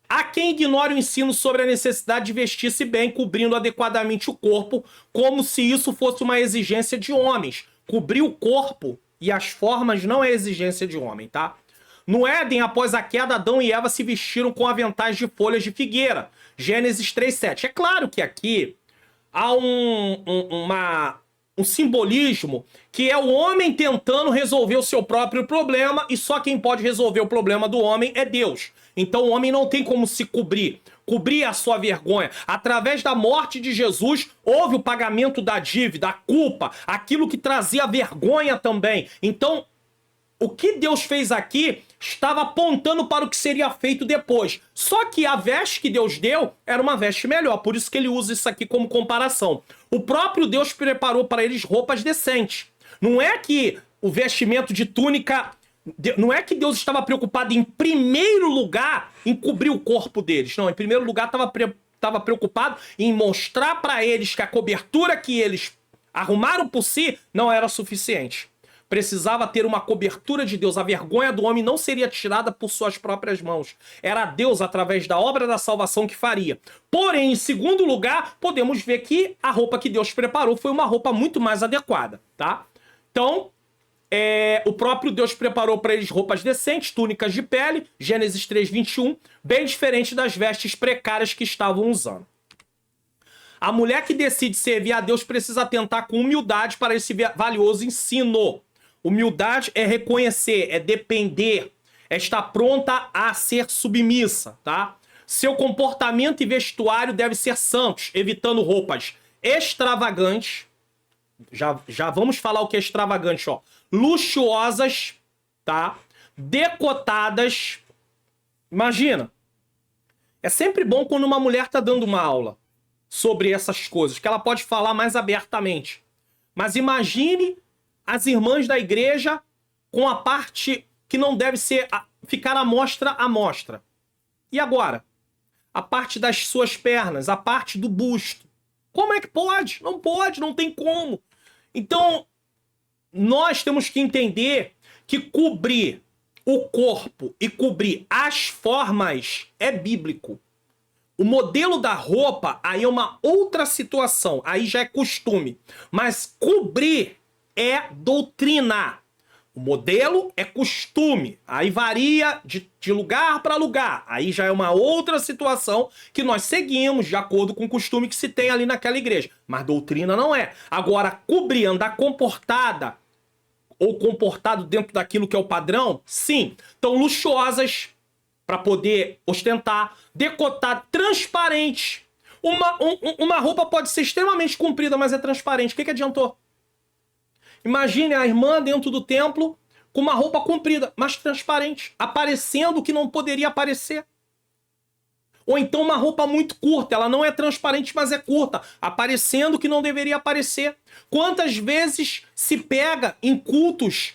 Há quem ignore o ensino sobre a necessidade de vestir-se bem, cobrindo adequadamente o corpo, como se isso fosse uma exigência de homens. Cobrir o corpo e as formas não é exigência de homem, tá? No Éden, após a queda, Adão e Eva se vestiram com aventais de folhas de figueira. Gênesis 3:7. É claro que aqui há um simbolismo que é o homem tentando resolver o seu próprio problema e só quem pode resolver o problema do homem é Deus. Então o homem não tem como se cobrir. Cobrir a sua vergonha. Através da morte de Jesus, houve o pagamento da dívida, a culpa, aquilo que trazia vergonha também. Então, o que Deus fez aqui estava apontando para o que seria feito depois. Só que a veste que Deus deu era uma veste melhor, por isso que ele usa isso aqui como comparação. O próprio Deus preparou para eles roupas decentes. Não é que o vestimento de túnica... Não é que Deus estava preocupado em primeiro lugar em cobrir o corpo deles. Não, em primeiro lugar estava preocupado em mostrar para eles que a cobertura que eles arrumaram por si não era suficiente. Precisava ter uma cobertura de Deus. A vergonha do homem não seria tirada por suas próprias mãos. Era Deus, através da obra da salvação, que faria. Porém, em segundo lugar, podemos ver que a roupa que Deus preparou foi uma roupa muito mais adequada, tá? Então, o próprio Deus preparou para eles roupas decentes, túnicas de pele, Gênesis 3:21, bem diferente das vestes precárias que estavam usando. A mulher que decide servir a Deus precisa atentar com humildade para esse valioso ensino. Humildade é reconhecer, é depender, é estar pronta a ser submissa, tá? Seu comportamento e vestuário deve ser santos, evitando roupas extravagantes. Já vamos falar o que é extravagante, ó. Luxuosas, tá? Decotadas. Imagina. É sempre bom quando uma mulher tá dando uma aula sobre essas coisas, que ela pode falar mais abertamente. Mas imagine as irmãs da igreja com a parte que não deve ficar à mostra. E agora? A parte das suas pernas, a parte do busto. Como é que pode? Não pode, não tem como. Então, nós temos que entender que cobrir o corpo e cobrir as formas é bíblico. O modelo da roupa, aí é uma outra situação, aí já é costume. Mas cobrir é doutrina. O modelo é costume, aí varia de lugar para lugar. Aí já é uma outra situação que nós seguimos de acordo com o costume que se tem ali naquela igreja. Mas doutrina não é. Agora, cobrir, andar comportada ou comportado dentro daquilo que é o padrão, sim. Então, luxuosas para poder ostentar, decotar, transparente. Uma roupa pode ser extremamente comprida, mas é transparente. O que adiantou? Imagine a irmã dentro do templo com uma roupa comprida, mas transparente, aparecendo o que não poderia aparecer. Ou então uma roupa muito curta, ela não é transparente, mas é curta, aparecendo o que não deveria aparecer. Quantas vezes se pega em cultos,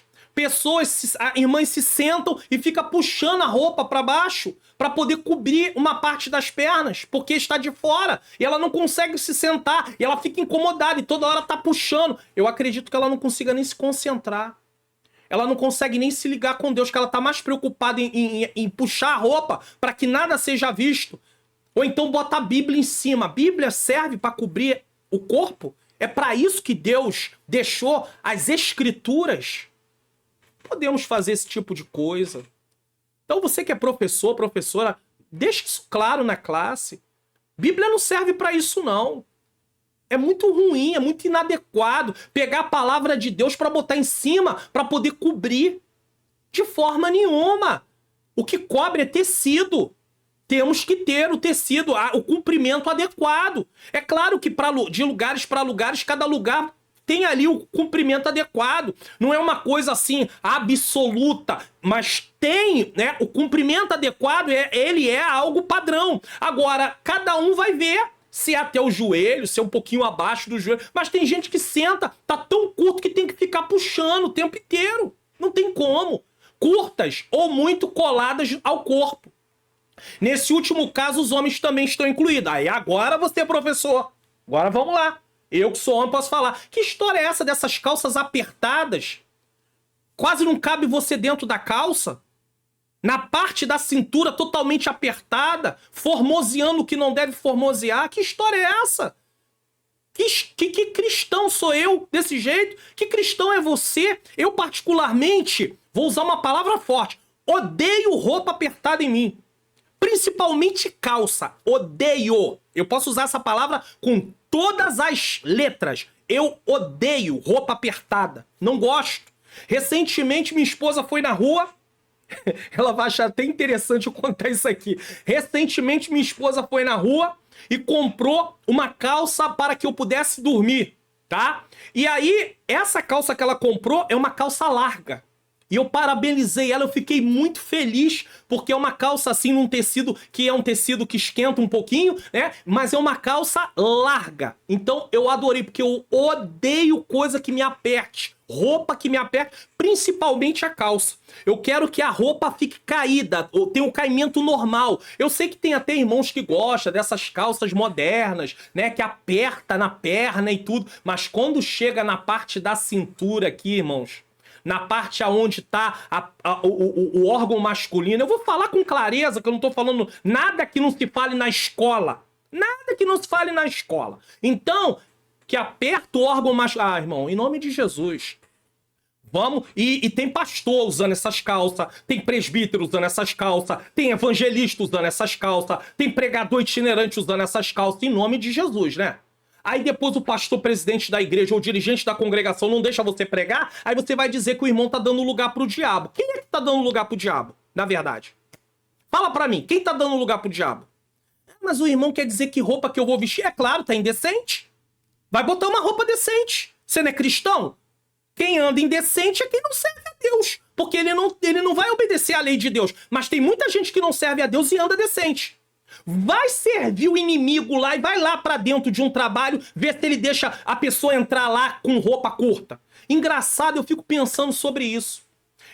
irmãs se sentam e fica puxando a roupa para baixo para poder cobrir uma parte das pernas, porque está de fora e ela não consegue se sentar e ela fica incomodada e toda hora tá puxando. Eu acredito que ela não consiga nem se concentrar. Ela não consegue nem se ligar com Deus, que ela tá mais preocupada em puxar a roupa para que nada seja visto. Ou então bota a Bíblia em cima. A Bíblia serve para cobrir o corpo. É para isso que Deus deixou as escrituras. Podemos fazer esse tipo de coisa. Então você que é professor, professora, deixa isso claro na classe. Bíblia não serve para isso, não. É muito ruim, é muito inadequado pegar a palavra de Deus para botar em cima, para poder cobrir. De forma nenhuma. O que cobre é tecido. Temos que ter o tecido, o comprimento adequado. É claro que de lugares para lugares, cada lugar tem ali o comprimento adequado. Não é uma coisa assim absoluta, mas tem, né? O comprimento adequado, ele é algo padrão. Agora, cada um vai ver se é até o joelho, se é um pouquinho abaixo do joelho. Mas tem gente que senta, tá tão curto que tem que ficar puxando o tempo inteiro. Não tem como. Curtas ou muito coladas ao corpo. Nesse último caso, os homens também estão incluídos. Aí agora você é professor. Agora vamos lá. Eu que sou homem posso falar. Que história é essa dessas calças apertadas? Quase não cabe você dentro da calça? Na parte da cintura totalmente apertada? Formoseando o que não deve formosear? Que história é essa? Que cristão sou eu desse jeito? Que cristão é você? Eu particularmente, vou usar uma palavra forte, odeio roupa apertada em mim. Principalmente calça. Odeio. Eu posso usar essa palavra com todas as letras. Eu odeio roupa apertada. Não gosto. Recentemente, minha esposa foi na rua. Ela vai achar até interessante eu contar isso aqui. Recentemente, minha esposa foi na rua e comprou uma calça para que eu pudesse dormir, tá? E aí, essa calça que ela comprou é uma calça larga. E eu parabenizei ela, eu fiquei muito feliz, porque é uma calça assim, num tecido que é um tecido que esquenta um pouquinho, né? Mas é uma calça larga. Então eu adorei, porque eu odeio coisa que me aperte. Roupa que me aperte, principalmente a calça. Eu quero que a roupa fique caída, ou tenha um caimento normal. Eu sei que tem até irmãos que gostam dessas calças modernas, né? Que aperta na perna e tudo. Mas quando chega na parte da cintura aqui, irmãos, na parte aonde está o órgão masculino. Eu vou falar com clareza, que eu não estou falando nada que não se fale na escola. Nada que não se fale na escola. Então, que aperta o órgão masculino. Ah, irmão, em nome de Jesus. Vamos, e tem pastor usando essas calças, tem presbítero usando essas calças, tem evangelista usando essas calças, tem pregador itinerante usando essas calças, em nome de Jesus, né? Aí depois o pastor presidente da igreja ou dirigente da congregação não deixa você pregar, aí você vai dizer que o irmão tá dando lugar pro diabo. Quem é que tá dando lugar pro diabo, na verdade? Fala pra mim, quem tá dando lugar pro diabo? Mas o irmão quer dizer que roupa que eu vou vestir, é claro, tá indecente. Vai botar uma roupa decente. Você não é cristão? Quem anda indecente é quem não serve a Deus. Porque ele não vai obedecer à lei de Deus. Mas tem muita gente que não serve a Deus e anda decente. Vai servir o inimigo lá e vai lá pra dentro de um trabalho, ver se ele deixa a pessoa entrar lá com roupa curta. Engraçado, eu fico pensando sobre isso.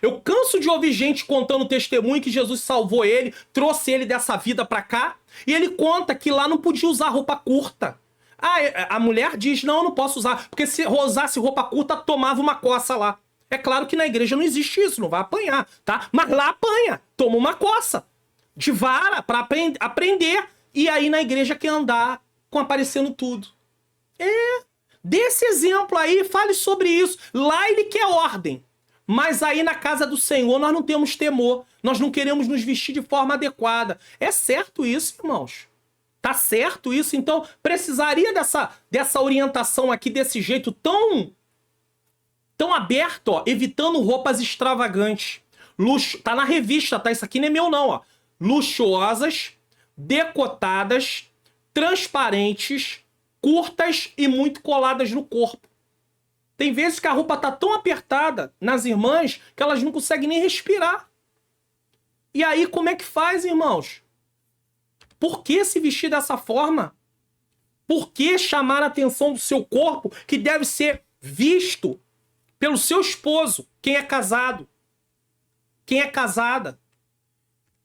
Eu canso de ouvir gente contando testemunho que Jesus salvou ele, trouxe ele dessa vida pra cá, e ele conta que lá não podia usar roupa curta. A mulher diz, não, eu não posso usar, porque se usasse roupa curta, tomava uma coça lá. É claro que na igreja não existe isso, não vai apanhar, tá? Mas lá apanha, toma uma coça de vara pra aprender, e aí na igreja quer andar com aparecendo tudo. Dê esse exemplo aí, fale sobre isso. Lá ele quer ordem, mas aí na casa do Senhor nós não temos temor, nós não queremos nos vestir de forma adequada. É certo isso, irmãos? Tá certo isso? Então precisaria dessa orientação aqui, desse jeito tão aberto, ó, evitando roupas extravagantes. Tá na revista, tá? Isso aqui não é meu não, ó. Luxuosas, decotadas, transparentes, curtas e muito coladas no corpo. Tem vezes que a roupa tá tão apertada nas irmãs que elas não conseguem nem respirar. E aí como é que faz, irmãos? Por que se vestir dessa forma? Por que chamar a atenção do seu corpo, que deve ser visto pelo seu esposo, quem é casado, quem é casada?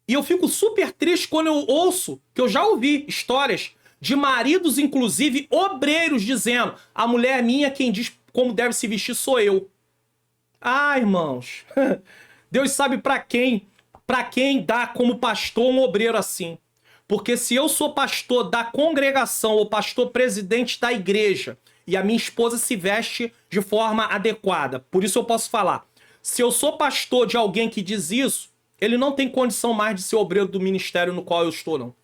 E eu fico super triste quando eu ouço, que eu já ouvi histórias de maridos, inclusive obreiros, dizendo: a mulher minha, quem diz como deve se vestir sou eu. Ah, irmãos, Deus sabe para quem dá como pastor um obreiro assim. Porque se eu sou pastor da congregação ou pastor presidente da igreja e a minha esposa se veste de forma adequada, por isso eu posso falar, se eu sou pastor de alguém que diz isso, ele não tem condição mais de ser obreiro do ministério no qual eu estou, não.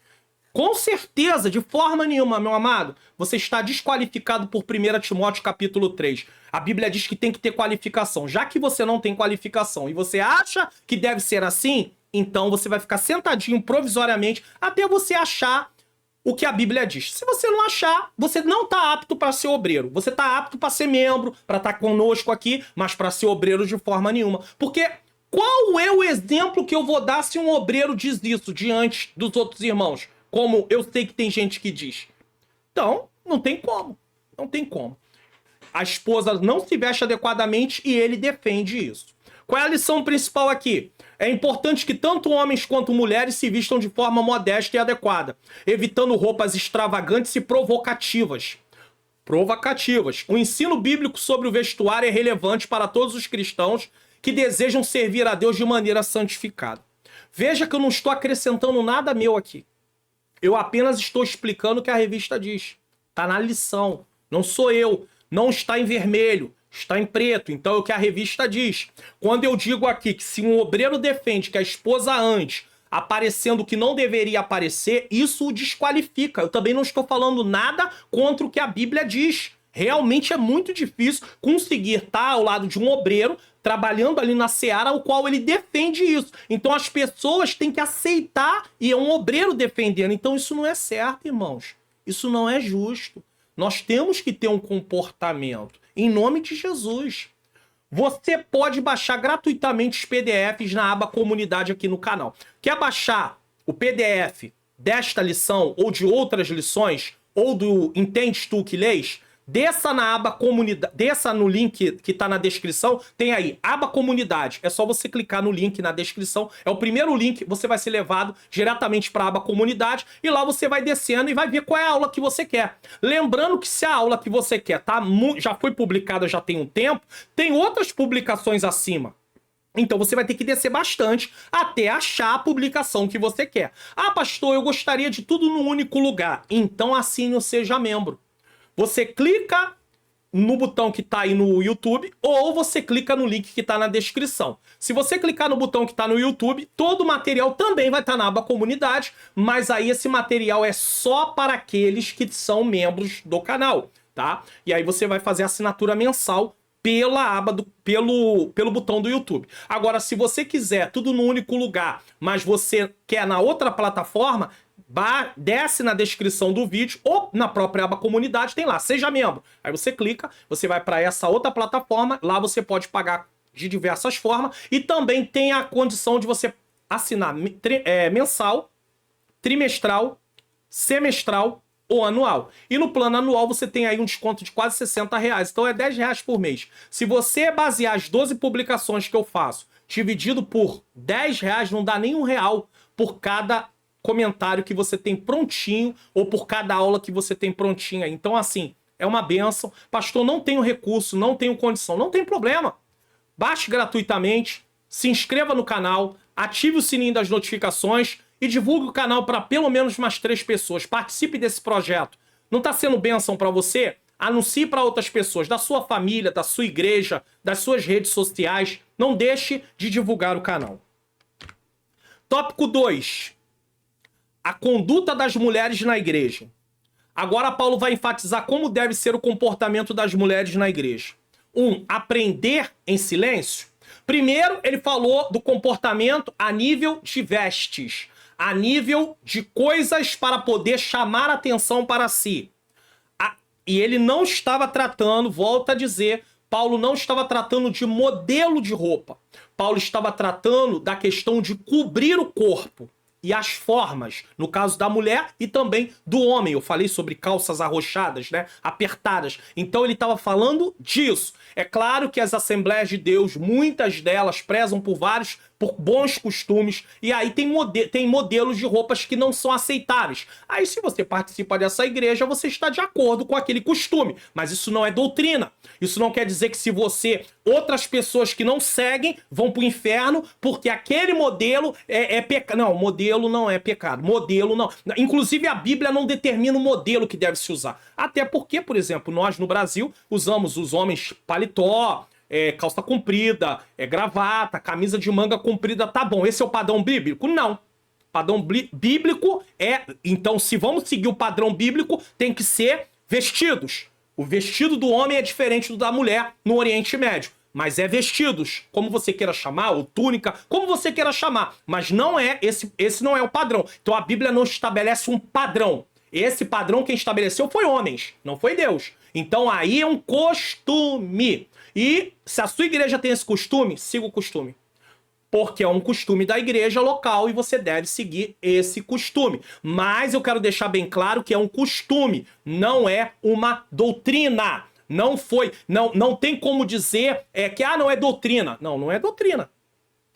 Com certeza, de forma nenhuma, meu amado, você está desqualificado por 1 Timóteo capítulo 3. A Bíblia diz que tem que ter qualificação. Já que você não tem qualificação e você acha que deve ser assim, então você vai ficar sentadinho provisoriamente até você achar o que a Bíblia diz. Se você não achar, você não está apto para ser obreiro. Você está apto para ser membro, para estar conosco aqui, mas para ser obreiro de forma nenhuma. Porque qual é o exemplo que eu vou dar se um obreiro diz isso diante dos outros irmãos? Como eu sei que tem gente que diz. Então, não tem como. Não tem como. A esposa não se veste adequadamente e ele defende isso. Qual é a lição principal aqui? É importante que tanto homens quanto mulheres se vistam de forma modesta e adequada, evitando roupas extravagantes e provocativas. O ensino bíblico sobre o vestuário é relevante para todos os cristãos que desejam servir a Deus de maneira santificada. Veja que eu não estou acrescentando nada meu aqui. Eu apenas estou explicando o que a revista diz. Está na lição. Não sou eu. Não está em vermelho. Está em preto. Então é o que a revista diz. Quando eu digo aqui que se um obreiro defende que a esposa ande aparecendo o que não deveria aparecer, isso o desqualifica. Eu também não estou falando nada contra o que a Bíblia diz. Realmente é muito difícil conseguir estar ao lado de um obreiro trabalhando ali na seara, o qual ele defende isso. Então as pessoas têm que aceitar e é um obreiro defendendo. Então isso não é certo, irmãos. Isso não é justo. Nós temos que ter um comportamento em nome de Jesus. Você pode baixar gratuitamente os PDFs na aba comunidade aqui no canal. Quer baixar o PDF desta lição ou de outras lições ou do Entendes Tu que Lês? Desça na aba comunidade, desça no link que tá na descrição, tem aí, aba comunidade. É só você clicar no link na descrição, é o primeiro link, você vai ser levado diretamente para a aba comunidade e lá você vai descendo e vai ver qual é a aula que você quer. Lembrando que se a aula que você quer já foi publicada já tem um tempo, tem outras publicações acima. Então você vai ter que descer bastante até achar a publicação que você quer. Ah, pastor, eu gostaria de tudo num único lugar. Então assine o Seja Membro. Você clica no botão que tá aí no YouTube ou você clica no link que tá na descrição. Se você clicar no botão que tá no YouTube, todo o material também vai estar na aba comunidade, mas aí esse material é só para aqueles que são membros do canal, tá? E aí você vai fazer a assinatura mensal pela aba pelo botão do YouTube. Agora, se você quiser tudo no único lugar, mas você quer na outra plataforma, desce na descrição do vídeo ou na própria aba comunidade, tem lá, seja membro. Aí você clica, você vai para essa outra plataforma, lá você pode pagar de diversas formas e também tem a condição de você assinar mensal, trimestral, semestral ou anual. E no plano anual você tem aí um desconto de quase R$60, então é R$10 por mês. Se você basear as 12 publicações que eu faço, dividido por R$10, não dá nem R$1 por cada comentário que você tem prontinho ou por cada aula que você tem prontinha. Então, assim, é uma bênção. Pastor, não tenho recurso, não tenho condição. Não tem problema. Baixe gratuitamente, se inscreva no canal, ative o sininho das notificações e divulgue o canal para pelo menos mais 3 pessoas. Participe desse projeto. Não está sendo bênção para você? Anuncie para outras pessoas, da sua família, da sua igreja, das suas redes sociais. Não deixe de divulgar o canal. Tópico 2. A conduta das mulheres na igreja. Agora Paulo vai enfatizar como deve ser o comportamento das mulheres na igreja. 1. Aprender em silêncio. Primeiro, ele falou do comportamento a nível de vestes, a nível de coisas para poder chamar atenção para si. E ele não estava tratando, volta a dizer, Paulo não estava tratando de modelo de roupa. Paulo estava tratando da questão de cobrir o corpo e as formas, no caso da mulher e também do homem. Eu falei sobre calças arrochadas, né? Apertadas. Então ele estava falando disso. É claro que as Assembleias de Deus, muitas delas prezam por bons costumes, e aí tem modelos de roupas que não são aceitáveis. Aí se você participa dessa igreja, você está de acordo com aquele costume, mas isso não é doutrina. Isso não quer dizer que se outras pessoas que não seguem vão para o inferno porque aquele modelo é pecado. Não, modelo modelo não é pecado. Modelo não. Inclusive, a Bíblia não determina o modelo que deve se usar. Até porque, por exemplo, nós no Brasil usamos os homens paletó, calça comprida, gravata, camisa de manga comprida. Tá bom, esse é o padrão bíblico? Não. Padrão bíblico é... Então, se vamos seguir o padrão bíblico, tem que ser vestidos. O vestido do homem é diferente do da mulher no Oriente Médio. Mas é vestidos, como você queira chamar, ou túnica, como você queira chamar. Mas não é esse não é o padrão. Então a Bíblia não estabelece um padrão. Esse padrão quem estabeleceu foi homens, não foi Deus. Então aí é um costume. E se a sua igreja tem esse costume, siga o costume. Porque é um costume da igreja local e você deve seguir esse costume. Mas eu quero deixar bem claro que é um costume, não é uma doutrina. Não foi, não tem como dizer que não é doutrina. Não é doutrina.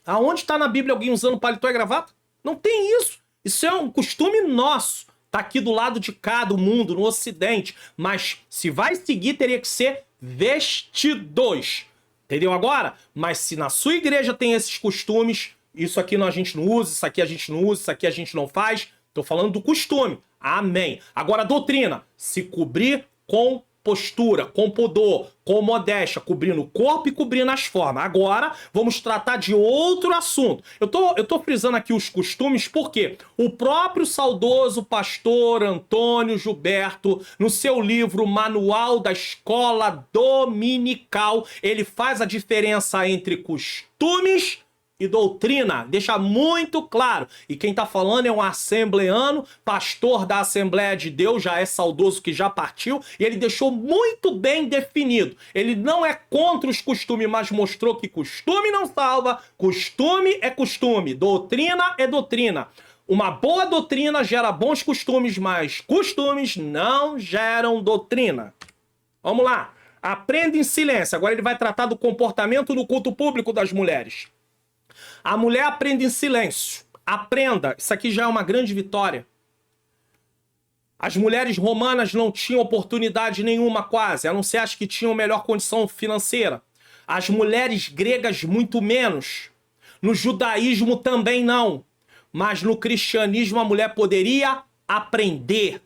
Aonde está na Bíblia alguém usando paletó e gravata? Não tem isso. Isso é um costume nosso. Tá aqui do lado de cá do mundo, no Ocidente. Mas se vai seguir, teria que ser vestidos. Entendeu agora? Mas se na sua igreja tem esses costumes, isso aqui a gente não usa, isso aqui a gente não usa, isso aqui a gente não faz. Tô falando do costume. Amém. Agora, doutrina. Se cobrir com postura, com pudor, com modéstia, cobrindo o corpo e cobrindo as formas. Agora, vamos tratar de outro assunto. Eu tô frisando aqui os costumes porque o próprio saudoso pastor Antônio Gilberto, no seu livro Manual da Escola Dominical, ele faz a diferença entre costumes e doutrina, deixa muito claro. E quem tá falando é um assembleano, pastor da Assembleia de Deus, já é saudoso que já partiu, e ele deixou muito bem definido. Ele não é contra os costumes, mas mostrou que costume não salva, costume é costume, doutrina é doutrina. Uma boa doutrina gera bons costumes, mas costumes não geram doutrina. Vamos lá. Aprenda em silêncio. Agora ele vai tratar do comportamento no culto público das mulheres. A mulher aprende em silêncio. Aprenda. Isso aqui já é uma grande vitória. As mulheres romanas não tinham oportunidade nenhuma quase, a não ser as que tinham melhor condição financeira. As mulheres gregas muito menos. No judaísmo também não. Mas no cristianismo a mulher poderia aprender.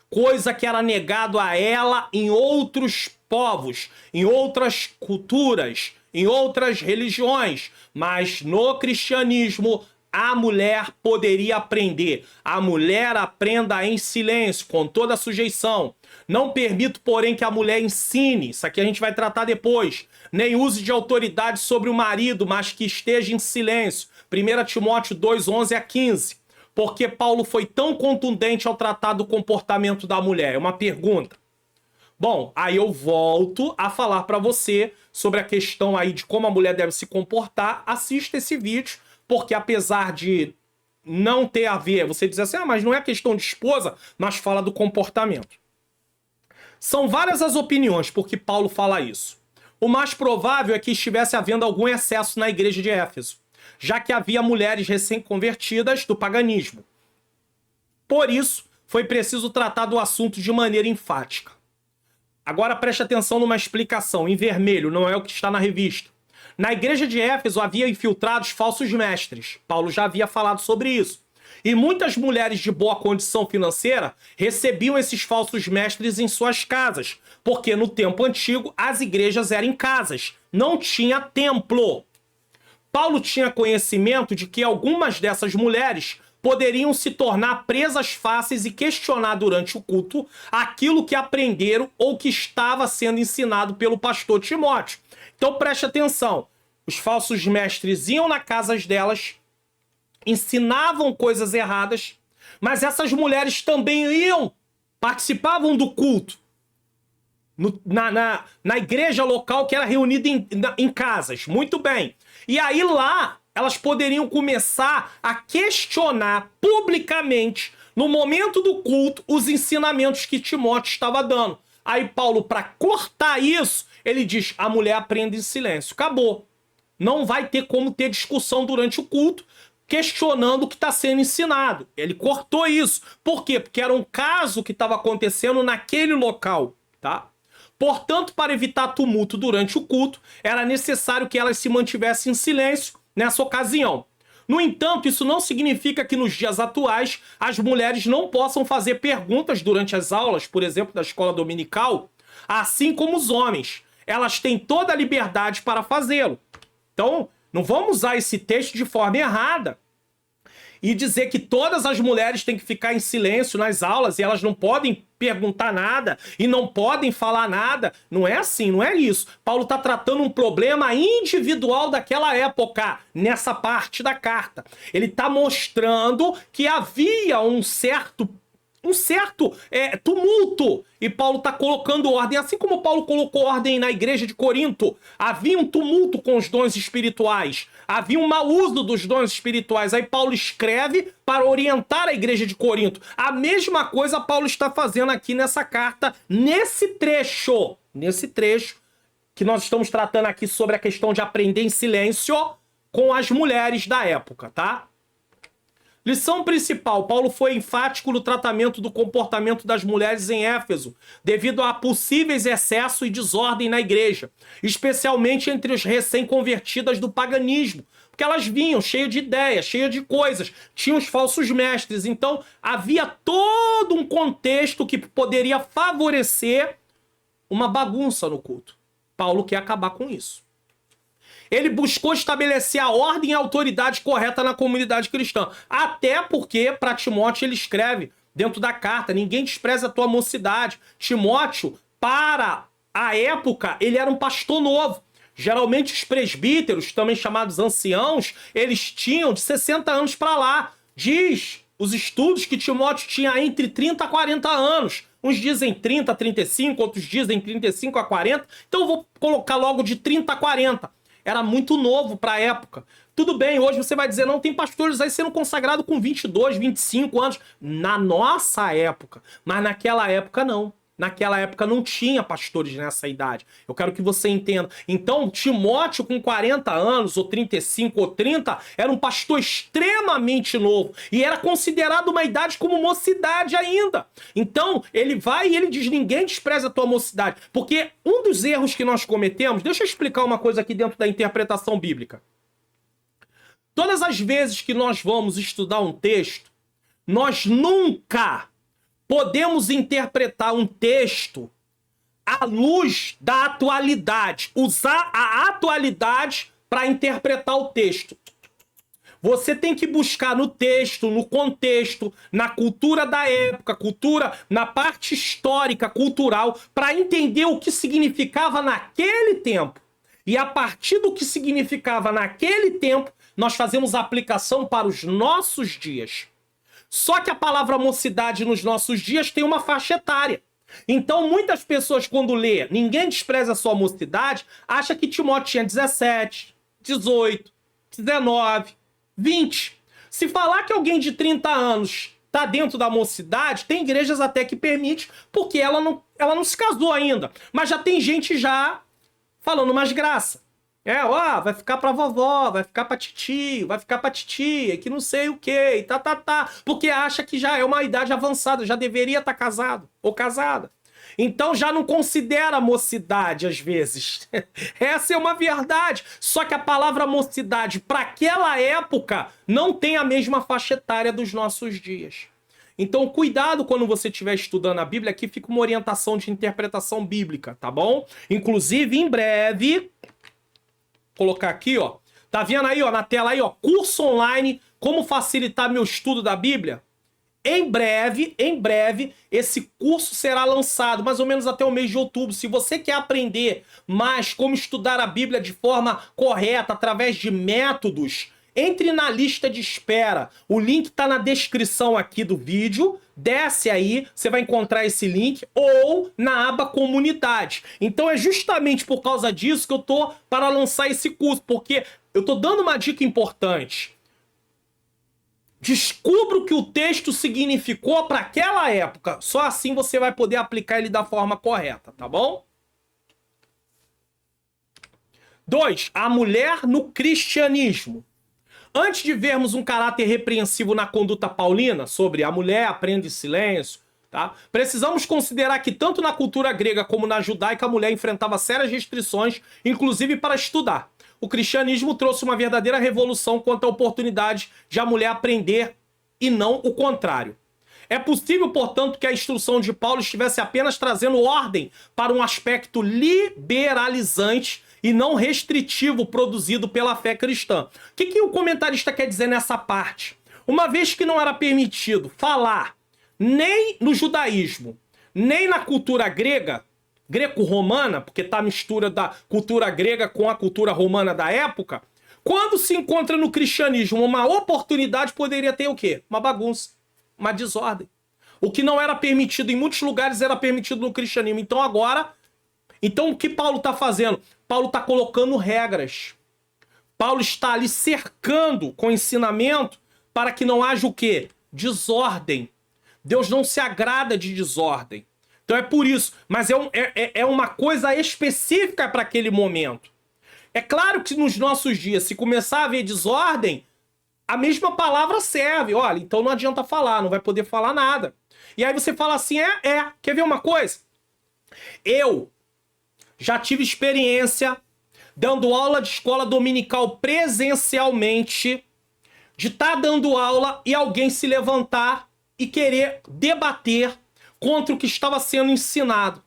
Coisa que era negado a ela em outros povos, em outras culturas, em outras religiões, mas no cristianismo a mulher poderia aprender. A mulher aprenda em silêncio, com toda a sujeição. Não permito, porém, que a mulher ensine, isso aqui a gente vai tratar depois, nem use de autoridade sobre o marido, mas que esteja em silêncio. 1 Timóteo 2, 11 a 15. Porque Paulo foi tão contundente ao tratar do comportamento da mulher? É uma pergunta. Bom, aí eu volto a falar para você sobre a questão aí de como a mulher deve se comportar. Assista esse vídeo, porque apesar de não ter a ver, você diz assim, mas não é questão de esposa, mas fala do comportamento. São várias as opiniões por que Paulo fala isso. O mais provável é que estivesse havendo algum excesso na igreja de Éfeso, já que havia mulheres recém-convertidas do paganismo. Por isso, foi preciso tratar do assunto de maneira enfática. Agora preste atenção numa explicação, em vermelho, não é o que está na revista. Na igreja de Éfeso havia infiltrados falsos mestres. Paulo já havia falado sobre isso. E muitas mulheres de boa condição financeira recebiam esses falsos mestres em suas casas, porque no tempo antigo as igrejas eram em casas, não tinha templo. Paulo tinha conhecimento de que algumas dessas mulheres poderiam se tornar presas fáceis e questionar durante o culto aquilo que aprenderam ou que estava sendo ensinado pelo pastor Timóteo. Então preste atenção, os falsos mestres iam na casa delas, ensinavam coisas erradas, mas essas mulheres também participavam do culto na igreja local que era reunida em casas. Muito bem. E aí lá elas poderiam começar a questionar publicamente, no momento do culto, os ensinamentos que Timóteo estava dando. Aí Paulo, para cortar isso, ele diz, a mulher aprende em silêncio. Acabou. Não vai ter como ter discussão durante o culto, questionando o que está sendo ensinado. Ele cortou isso. Por quê? Porque era um caso que estava acontecendo naquele local, tá? Portanto, para evitar tumulto durante o culto, era necessário que elas se mantivessem em silêncio nessa ocasião. No entanto, isso não significa que nos dias atuais as mulheres não possam fazer perguntas durante as aulas, por exemplo, da escola dominical, assim como os homens. Elas têm toda a liberdade para fazê-lo. Então, não vamos usar esse texto de forma errada e dizer que todas as mulheres têm que ficar em silêncio nas aulas e elas não podem perguntar nada e não podem falar nada. Não é assim, não é isso. Paulo está tratando um problema individual daquela época, nessa parte da carta. Ele está mostrando que havia um certo tumulto, e Paulo está colocando ordem, assim como Paulo colocou ordem na igreja de Corinto. Havia um tumulto com os dons espirituais, havia um mau uso dos dons espirituais. Aí Paulo escreve para orientar a igreja de Corinto. A mesma coisa Paulo está fazendo aqui nessa carta, nesse trecho que nós estamos tratando aqui sobre a questão de aprender em silêncio com as mulheres da época, tá? Lição principal: Paulo foi enfático no tratamento do comportamento das mulheres em Éfeso, devido a possíveis excessos e desordem na igreja, especialmente entre os recém-convertidas do paganismo, porque elas vinham cheias de ideias, cheias de coisas, tinham os falsos mestres, então havia todo um contexto que poderia favorecer uma bagunça no culto. Paulo quer acabar com isso. Ele buscou estabelecer a ordem e a autoridade correta na comunidade cristã. Até porque, para Timóteo, ele escreve dentro da carta: ninguém despreza a tua mocidade. Timóteo, para a época, ele era um pastor novo. Geralmente os presbíteros, também chamados anciãos, eles tinham de 60 anos para lá. Diz os estudos que Timóteo tinha entre 30 a 40 anos. Uns dizem 30 a 35, outros dizem 35 a 40. Então eu vou colocar logo de 30 a 40. Era muito novo para a época. Tudo bem, hoje você vai dizer, não, tem pastores aí sendo consagrado com 22, 25 anos. Na nossa época. Mas naquela época não. Naquela época não tinha pastores nessa idade. Eu quero que você entenda. Então, Timóteo com 40 anos, ou 35, ou 30, era um pastor extremamente novo. E era considerado uma idade como mocidade ainda. Então, ele vai e ele diz, ninguém despreza a tua mocidade. Porque um dos erros que nós cometemos, deixa eu explicar uma coisa aqui dentro da interpretação bíblica. Todas as vezes que nós vamos estudar um texto, nós nunca podemos interpretar um texto à luz da atualidade. Usar a atualidade para interpretar o texto. Você tem que buscar no texto, no contexto, na cultura da época, na parte histórica, cultural, para entender o que significava naquele tempo. E a partir do que significava naquele tempo, nós fazemos a aplicação para os nossos dias. Só que a palavra mocidade nos nossos dias tem uma faixa etária. Então, muitas pessoas, quando lê ninguém despreza a sua mocidade, acha que Timóteo tinha 17, 18, 19, 20. Se falar que alguém de 30 anos está dentro da mocidade, tem igrejas até que permite, porque ela não se casou ainda. Mas já tem gente já falando mais graça. Vai ficar pra vovó, vai ficar pra titio, vai ficar pra titia, que não sei o que, e porque acha que já é uma idade avançada, já deveria estar casado ou casada. Então já não considera mocidade às vezes. Essa é uma verdade. Só que a palavra mocidade para aquela época não tem a mesma faixa etária dos nossos dias. Então cuidado quando você estiver estudando a Bíblia, aqui fica uma orientação de interpretação bíblica, tá bom? Inclusive, em breve, colocar aqui, ó. Tá vendo aí, ó, na tela aí, ó, curso online, como facilitar meu estudo da Bíblia? Em breve, esse curso será lançado, mais ou menos até o mês de outubro. Se você quer aprender mais como estudar a Bíblia de forma correta, através de métodos, entre na lista de espera. O link tá na descrição aqui do vídeo. Desce aí, você vai encontrar esse link, ou na aba comunidade. Então é justamente por causa disso que eu tô para lançar esse curso, porque eu tô dando uma dica importante. Descubra o que o texto significou para aquela época. Só assim você vai poder aplicar ele da forma correta, tá bom? 2. A mulher no cristianismo. Antes de vermos um caráter repreensivo na conduta paulina, sobre a mulher aprende silêncio, tá? Precisamos considerar que tanto na cultura grega como na judaica a mulher enfrentava sérias restrições, inclusive para estudar. O cristianismo trouxe uma verdadeira revolução quanto à oportunidade de a mulher aprender e não o contrário. É possível, portanto, que a instrução de Paulo estivesse apenas trazendo ordem para um aspecto liberalizante e não restritivo produzido pela fé cristã. O que o comentarista quer dizer nessa parte? Uma vez que não era permitido falar nem no judaísmo, nem na cultura grega, greco-romana, porque está a mistura da cultura grega com a cultura romana da época, quando se encontra no cristianismo uma oportunidade, poderia ter o quê? Uma bagunça, uma desordem. O que não era permitido em muitos lugares era permitido no cristianismo. Então o que Paulo está fazendo? Paulo está colocando regras. Paulo está ali cercando com ensinamento para que não haja o quê? Desordem. Deus não se agrada de desordem. Então é por isso. Mas é uma coisa específica para aquele momento. É claro que nos nossos dias, se começar a haver desordem, a mesma palavra serve. Olha, então não adianta falar, não vai poder falar nada. E aí você fala assim, quer ver uma coisa? Eu já tive experiência dando aula de escola dominical presencialmente, de estar dando aula e alguém se levantar e querer debater contra o que estava sendo ensinado.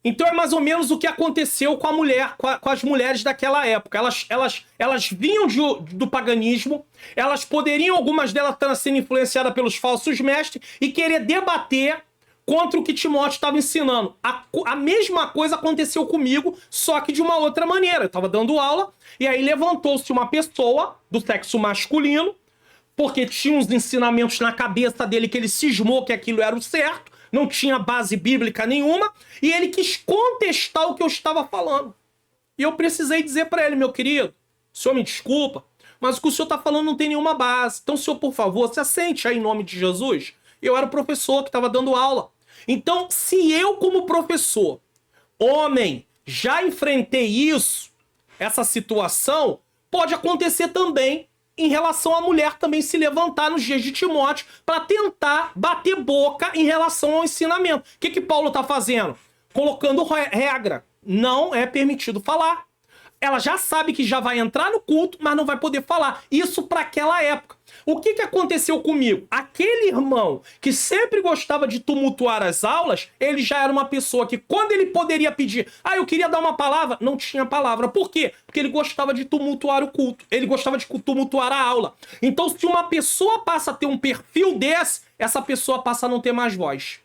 Então é mais ou menos o que aconteceu com a mulher, com as mulheres daquela época. Elas vinham do paganismo, elas poderiam, algumas delas estar sendo influenciadas pelos falsos mestres, e querer debater contra o que Timóteo estava ensinando. A mesma coisa aconteceu comigo, só que de uma outra maneira. Eu estava dando aula, e aí levantou-se uma pessoa do sexo masculino, porque tinha uns ensinamentos na cabeça dele que ele cismou que aquilo era o certo, não tinha base bíblica nenhuma, e ele quis contestar o que eu estava falando. E eu precisei dizer para ele, meu querido, o senhor me desculpa, mas o que o senhor está falando não tem nenhuma base. Então, senhor, por favor, se assente aí em nome de Jesus. Eu era o professor que estava dando aula. Então, se eu, como professor, homem, já enfrentei isso, essa situação, pode acontecer também em relação à mulher também se levantar nos dias de Timóteo para tentar bater boca em relação ao ensinamento. O que Paulo está fazendo? Colocando regra. Não é permitido falar. Ela já sabe que já vai entrar no culto, mas não vai poder falar. Isso para aquela época. O que aconteceu comigo? Aquele irmão que sempre gostava de tumultuar as aulas, ele já era uma pessoa que quando ele poderia pedir, eu queria dar uma palavra, não tinha palavra. Por quê? Porque ele gostava de tumultuar o culto. Ele gostava de tumultuar a aula. Então, se uma pessoa passa a ter um perfil desse, essa pessoa passa a não ter mais voz.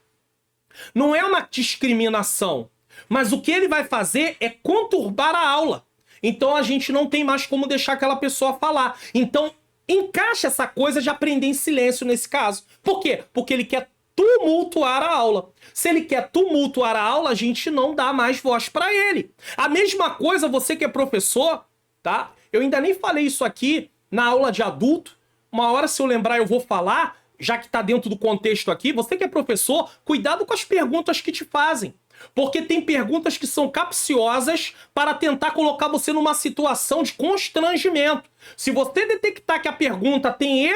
Não é uma discriminação, mas o que ele vai fazer é conturbar a aula. Então, a gente não tem mais como deixar aquela pessoa falar. Então, encaixa essa coisa de aprender em silêncio nesse caso. Por quê? Porque ele quer tumultuar a aula. Se ele quer tumultuar a aula, a gente não dá mais voz para ele. A mesma coisa, você que é professor, tá? Eu ainda nem falei isso aqui na aula de adulto. Uma hora, se eu lembrar, eu vou falar, já que tá dentro do contexto aqui. Você que é professor, cuidado com as perguntas que te fazem. Porque tem perguntas que são capciosas para tentar colocar você numa situação de constrangimento. Se você detectar que a pergunta tem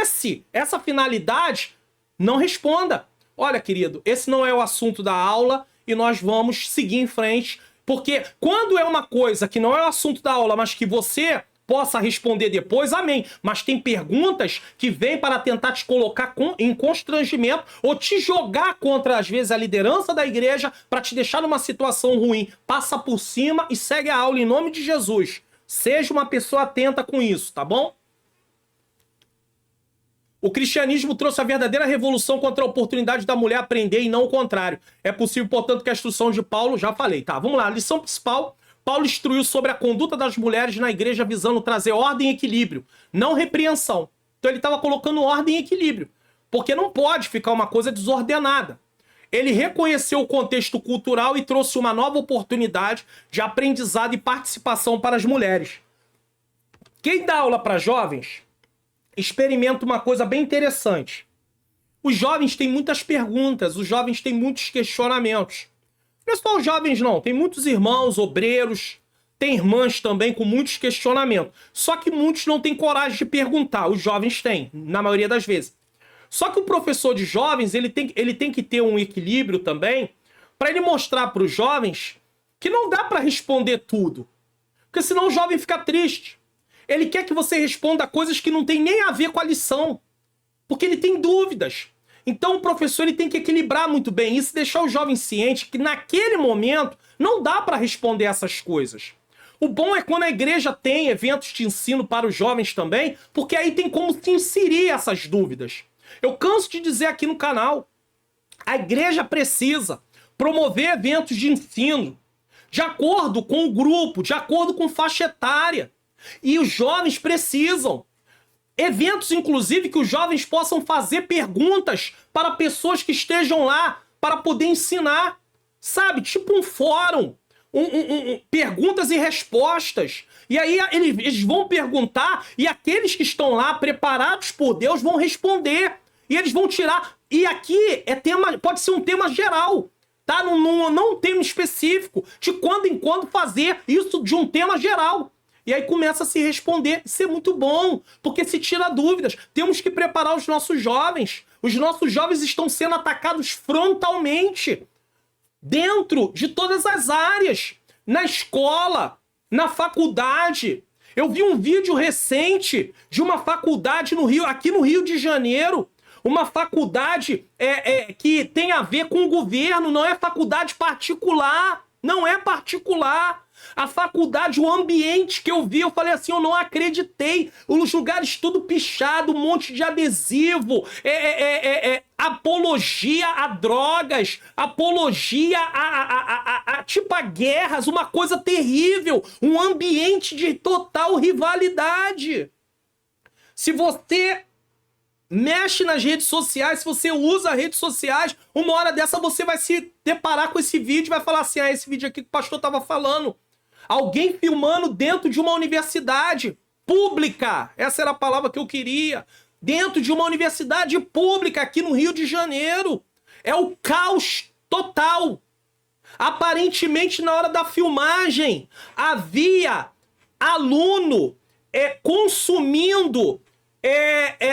essa finalidade, não responda. Olha, querido, esse não é o assunto da aula e nós vamos seguir em frente. Porque quando é uma coisa que não é o assunto da aula, mas que você possa responder depois, amém. Mas tem perguntas que vêm para tentar te colocar em constrangimento ou te jogar contra, às vezes, a liderança da igreja para te deixar numa situação ruim. Passa por cima e segue a aula em nome de Jesus. Seja uma pessoa atenta com isso, tá bom? O cristianismo trouxe a verdadeira revolução contra a oportunidade da mulher aprender e não o contrário. É possível, portanto, que a instrução de Paulo, já falei, tá? Vamos lá, lição principal. Paulo instruiu sobre a conduta das mulheres na igreja visando trazer ordem e equilíbrio, não repreensão. Então ele estava colocando ordem e equilíbrio, porque não pode ficar uma coisa desordenada. Ele reconheceu o contexto cultural e trouxe uma nova oportunidade de aprendizado e participação para as mulheres. Quem dá aula para jovens, experimenta uma coisa bem interessante. Os jovens têm muitas perguntas, os jovens têm muitos questionamentos. Não é só os jovens não, tem muitos irmãos, obreiros, tem irmãs também com muitos questionamentos. Só que muitos não têm coragem de perguntar, os jovens têm, na maioria das vezes. Só que o professor de jovens, ele tem que ter um equilíbrio também, para ele mostrar para os jovens que não dá para responder tudo. Porque senão o jovem fica triste. Ele quer que você responda coisas que não tem nem a ver com a lição. Porque ele tem dúvidas. Então o professor ele tem que equilibrar muito bem isso, deixar o jovem ciente que naquele momento não dá para responder essas coisas. O bom é quando a igreja tem eventos de ensino para os jovens também, porque aí tem como se inserir essas dúvidas. Eu canso de dizer aqui no canal, a igreja precisa promover eventos de ensino de acordo com o grupo, de acordo com faixa etária. E os jovens precisam. Eventos, inclusive, que os jovens possam fazer perguntas para pessoas que estejam lá para poder ensinar. Sabe? Tipo um fórum. Perguntas e respostas. E aí eles vão perguntar e aqueles que estão lá preparados por Deus vão responder. E eles vão tirar. E aqui é tema, pode ser um tema geral. Tá? Não um tema específico. De quando em quando fazer isso de um tema geral. E aí começa a se responder. Isso é muito bom, porque se tira dúvidas. Temos que preparar os nossos jovens. Os nossos jovens estão sendo atacados frontalmente. Dentro de todas as áreas. Na escola, na faculdade. Eu vi um vídeo recente de uma faculdade no Rio, aqui no Rio de Janeiro. Uma faculdade que tem a ver com o governo, não é faculdade particular. Não é particular. A faculdade, o ambiente que eu vi, eu falei assim, eu não acreditei. Os lugares tudo pichado, um monte de adesivo, apologia a drogas, apologia tipo a guerras, uma coisa terrível, um ambiente de total rivalidade. Se você mexe nas redes sociais, se você usa redes sociais, uma hora dessa você vai se deparar com esse vídeo e vai falar assim, esse vídeo aqui que o pastor estava falando. Alguém filmando dentro de uma universidade pública. Essa era a palavra que eu queria. Dentro de uma universidade pública aqui no Rio de Janeiro. É o caos total. Aparentemente, na hora da filmagem, havia aluno consumindo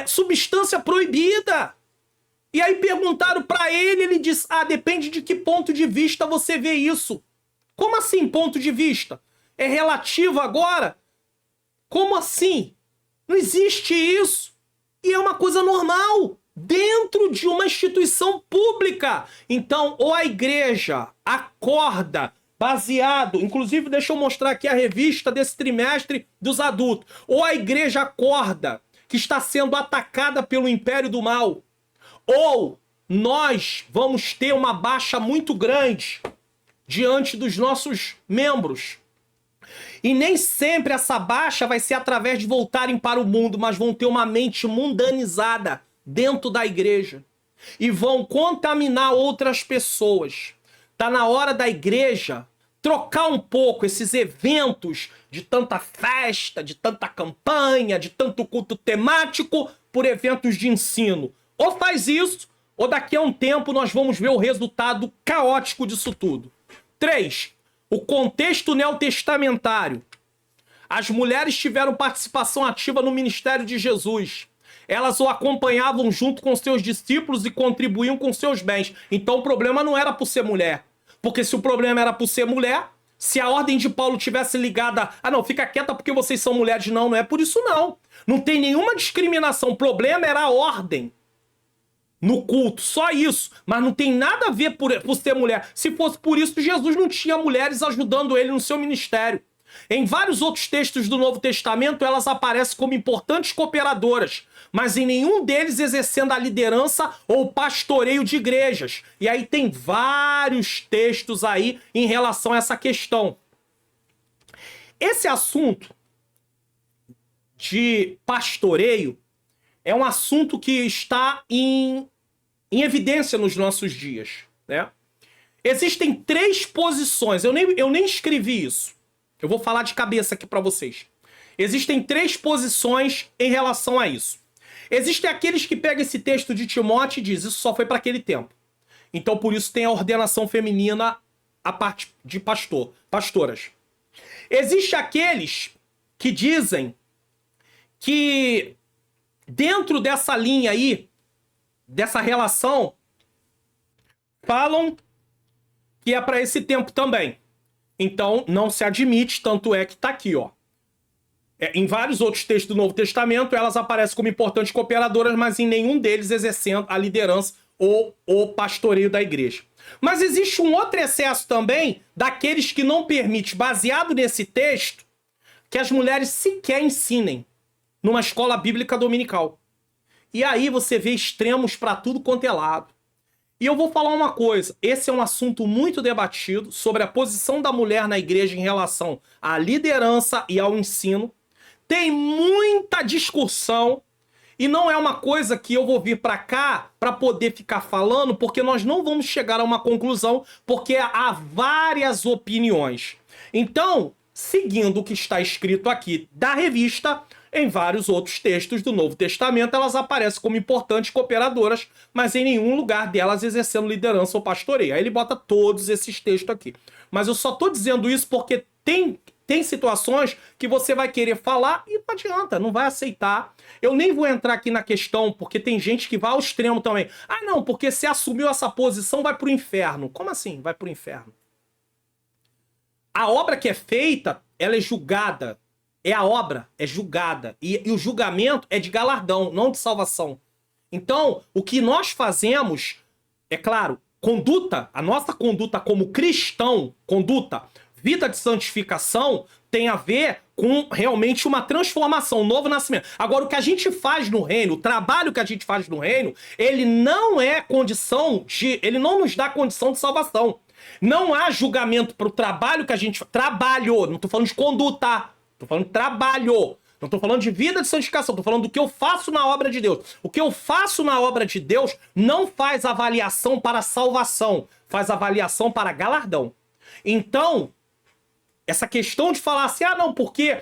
substância proibida. E aí perguntaram para ele, ele disse, depende de que ponto de vista você vê isso. Como assim, ponto de vista? É relativo agora? Como assim? Não existe isso. E é uma coisa normal dentro de uma instituição pública. Então, ou a igreja acorda baseado... Inclusive, deixa eu mostrar aqui a revista desse trimestre dos adultos. Ou a igreja acorda que está sendo atacada pelo império do mal. Ou nós vamos ter uma baixa muito grande diante dos nossos membros. E nem sempre essa baixa vai ser através de voltarem para o mundo, mas vão ter uma mente mundanizada dentro da igreja. E vão contaminar outras pessoas. Tá na hora da igreja trocar um pouco esses eventos de tanta festa, de tanta campanha, de tanto culto temático, por eventos de ensino. Ou faz isso, ou daqui a um tempo nós vamos ver o resultado caótico disso tudo. 3. O contexto neotestamentário. As mulheres tiveram participação ativa no ministério de Jesus. Elas o acompanhavam junto com seus discípulos e contribuíam com seus bens. Então o problema não era por ser mulher. Porque se o problema era por ser mulher, se a ordem de Paulo tivesse ligada... não, fica quieta porque vocês são mulheres. Não, não é por isso não. Não tem nenhuma discriminação. O problema era a ordem no culto, só isso. Mas não tem nada a ver por ser mulher. Se fosse por isso, Jesus não tinha mulheres ajudando ele no seu ministério. Em vários outros textos do Novo Testamento, elas aparecem como importantes cooperadoras, mas em nenhum deles exercendo a liderança ou pastoreio de igrejas. E aí tem vários textos aí em relação a essa questão. Esse assunto de pastoreio é um assunto que está em evidência nos nossos dias, né? Existem 3 posições, eu nem escrevi isso. Eu vou falar de cabeça aqui para vocês. Existem 3 posições em relação a isso. Existem aqueles que pegam esse texto de Timóteo e dizem isso só foi para aquele tempo. Então por isso tem a ordenação feminina a parte de pastoras. Existem aqueles que dizem que dentro dessa linha aí, dessa relação, falam que é para esse tempo também. Então, não se admite, tanto é que tá aqui, ó. Em vários outros textos do Novo Testamento, elas aparecem como importantes cooperadoras, mas em nenhum deles exercendo a liderança ou o pastoreio da igreja. Mas existe um outro excesso também daqueles que não permite, baseado nesse texto, que as mulheres sequer ensinem numa escola bíblica dominical. E aí você vê extremos para tudo quanto é lado. E eu vou falar uma coisa, esse é um assunto muito debatido sobre a posição da mulher na igreja em relação à liderança e ao ensino. Tem muita discussão e não é uma coisa que eu vou vir para cá para poder ficar falando, porque nós não vamos chegar a uma conclusão, porque há várias opiniões. Então, seguindo o que está escrito aqui da revista, em vários outros textos do Novo Testamento, elas aparecem como importantes cooperadoras, mas em nenhum lugar delas exercendo liderança ou pastoreio. Aí ele bota todos esses textos aqui. Mas eu só tô dizendo isso porque tem situações que você vai querer falar e não adianta, não vai aceitar. Eu nem vou entrar aqui na questão, porque tem gente que vai ao extremo também. Ah, não, porque se assumiu essa posição, vai pro inferno. Como assim vai pro inferno? A obra que é feita, ela é julgada. A obra é julgada. E o julgamento é de galardão, não de salvação. Então, o que nós fazemos, é claro, conduta, a nossa conduta como cristão, vida de santificação, tem a ver com realmente uma transformação, um novo nascimento. Agora, o que a gente faz no reino, o trabalho que a gente faz no reino, ele não é condição de... ele não nos dá condição de salvação. Não há julgamento para o trabalho que a gente... Trabalho, não estou falando de conduta, estou falando de trabalho. Não estou falando de vida de santificação, estou falando do que eu faço na obra de Deus. O que eu faço na obra de Deus não faz avaliação para salvação, faz avaliação para galardão. Então, essa questão de falar assim, ah não, porque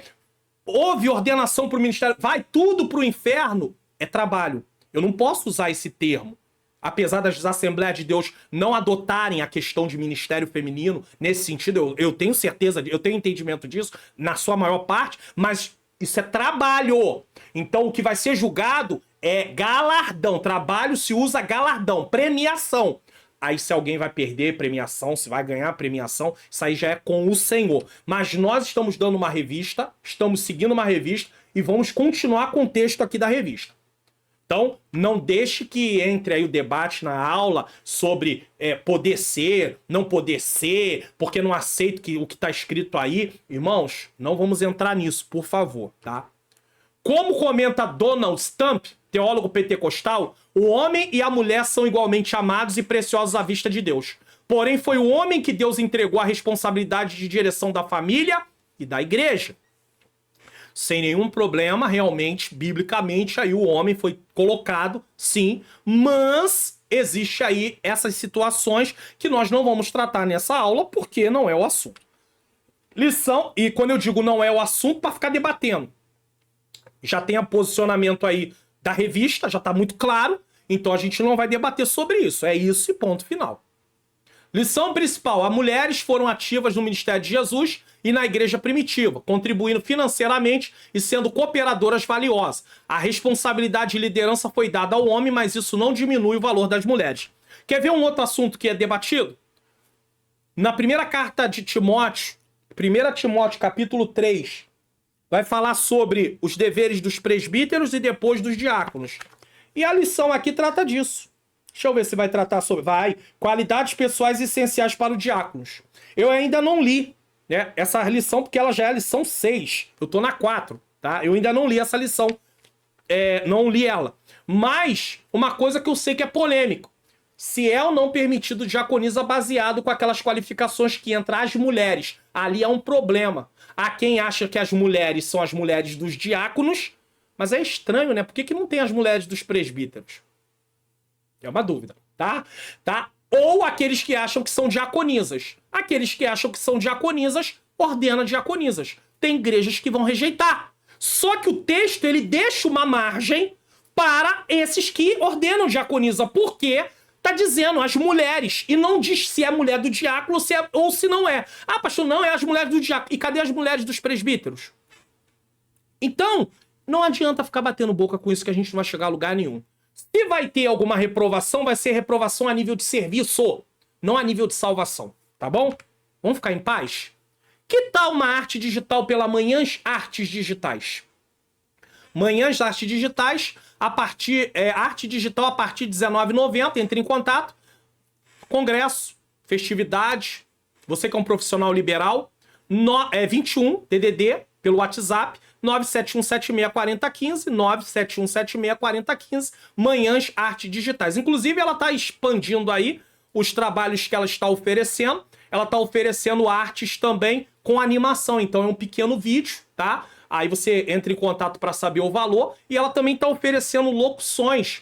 houve ordenação para o ministério, vai tudo para o inferno, é trabalho. Eu não posso usar esse termo. Apesar das Assembleias de Deus não adotarem a questão de ministério feminino, nesse sentido, eu tenho certeza, eu tenho entendimento disso, na sua maior parte, mas isso é trabalho. Então o que vai ser julgado é galardão. Trabalho se usa galardão, premiação. Aí se alguém vai perder premiação, se vai ganhar premiação, isso aí já é com o Senhor. Mas nós estamos dando uma revista, estamos seguindo uma revista e vamos continuar com o texto aqui da revista. Então, não deixe que entre aí o debate na aula sobre poder ser, não poder ser, porque não aceito o que está escrito aí. Irmãos, não vamos entrar nisso, por favor, tá? Como comenta Donald Stump, teólogo pentecostal, o homem e a mulher são igualmente amados e preciosos à vista de Deus. Porém, foi o homem que Deus entregou a responsabilidade de direção da família e da igreja. Sem nenhum problema, realmente, biblicamente, aí o homem foi colocado, sim, mas existe aí essas situações que nós não vamos tratar nessa aula porque não é o assunto. Lição, e quando eu digo não é o assunto, para ficar debatendo. Já tem o posicionamento aí da revista, já está muito claro, então a gente não vai debater sobre isso, é isso e ponto final. Lição principal, as mulheres foram ativas no ministério de Jesus e na igreja primitiva, contribuindo financeiramente e sendo cooperadoras valiosas. A responsabilidade de liderança foi dada ao homem, mas isso não diminui o valor das mulheres. Quer ver um outro assunto que é debatido? Na primeira carta de Timóteo, 1 Timóteo capítulo 3, vai falar sobre os deveres dos presbíteros e depois dos diáconos. E a lição aqui trata disso. Deixa eu ver se vai tratar sobre... Vai. Qualidades pessoais essenciais para os diáconos. Eu ainda não li, né, essa lição, porque ela já é a lição 6. Eu tô na 4, tá? Eu ainda não li essa lição. Não li ela. Mas, uma coisa que eu sei que é polêmico. Se é ou não permitido diaconisa baseado com aquelas qualificações que entram as mulheres. Ali é um problema. Há quem acha que as mulheres são as mulheres dos diáconos, mas é estranho, né? Por que não tem as mulheres dos presbíteros? É uma dúvida, tá? Ou aqueles que acham que são diaconisas. Aqueles que acham que são diaconisas, ordena diaconisas. Tem igrejas que vão rejeitar. Só que o texto, ele deixa uma margem para esses que ordenam diaconisa. Porque tá dizendo as mulheres. E não diz se é mulher do diácono ou se não é. Ah, pastor, não, é as mulheres do diácono. E cadê as mulheres dos presbíteros? Então, não adianta ficar batendo boca com isso que a gente não vai chegar a lugar nenhum. Se vai ter alguma reprovação, vai ser reprovação a nível de serviço, não a nível de salvação, tá bom? Vamos ficar em paz? Que tal uma arte digital pela Manhãs Artes Digitais? Manhãs Artes Digitais, arte digital a partir de R$19,90, entre em contato. Congresso, festividade, você que é um profissional liberal, 21 DDD pelo WhatsApp, 971764015, 971764015, Manhãs Artes Digitais. Inclusive, ela está expandindo aí os trabalhos que ela está oferecendo. Ela está oferecendo artes também com animação. Então, é um pequeno vídeo, tá? Aí você entra em contato para saber o valor. E ela também está oferecendo locuções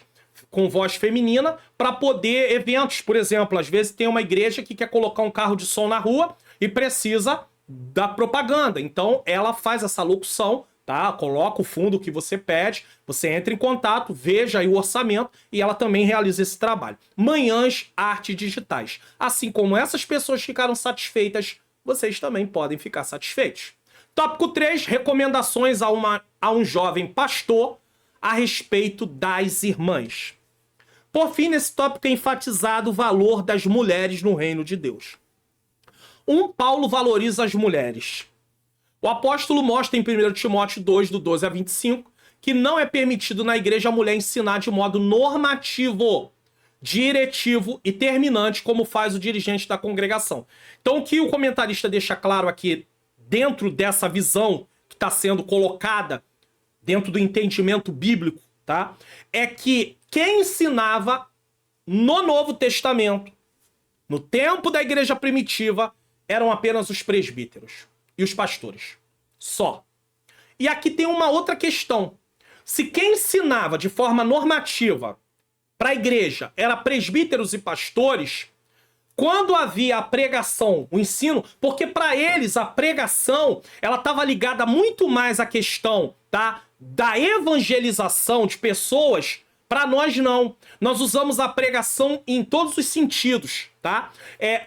com voz feminina para poder eventos. Por exemplo, às vezes tem uma igreja que quer colocar um carro de som na rua e precisa da propaganda. Então, ela faz essa locução, tá? Coloca o fundo que você pede, você entra em contato, veja aí o orçamento e ela também realiza esse trabalho. Manhãs Artes Digitais. Assim como essas pessoas ficaram satisfeitas, vocês também podem ficar satisfeitos. Tópico 3, recomendações a um jovem pastor a respeito das irmãs. Por fim, nesse tópico é enfatizado o valor das mulheres no reino de Deus. Paulo valoriza as mulheres. O apóstolo mostra em 1 Timóteo 2, do 12 a 25, que não é permitido na igreja a mulher ensinar de modo normativo, diretivo e terminante, como faz o dirigente da congregação. Então, o que o comentarista deixa claro aqui, dentro dessa visão que está sendo colocada, dentro do entendimento bíblico, tá? É que quem ensinava no Novo Testamento, no tempo da igreja primitiva, eram apenas os presbíteros e os pastores. Só. E aqui tem uma outra questão. Se quem ensinava de forma normativa para a igreja era presbíteros e pastores, quando havia a pregação, o ensino, porque para eles a pregação ela estava ligada muito mais à questão, tá, da evangelização de pessoas. Para nós não. Nós usamos a pregação em todos os sentidos, tá?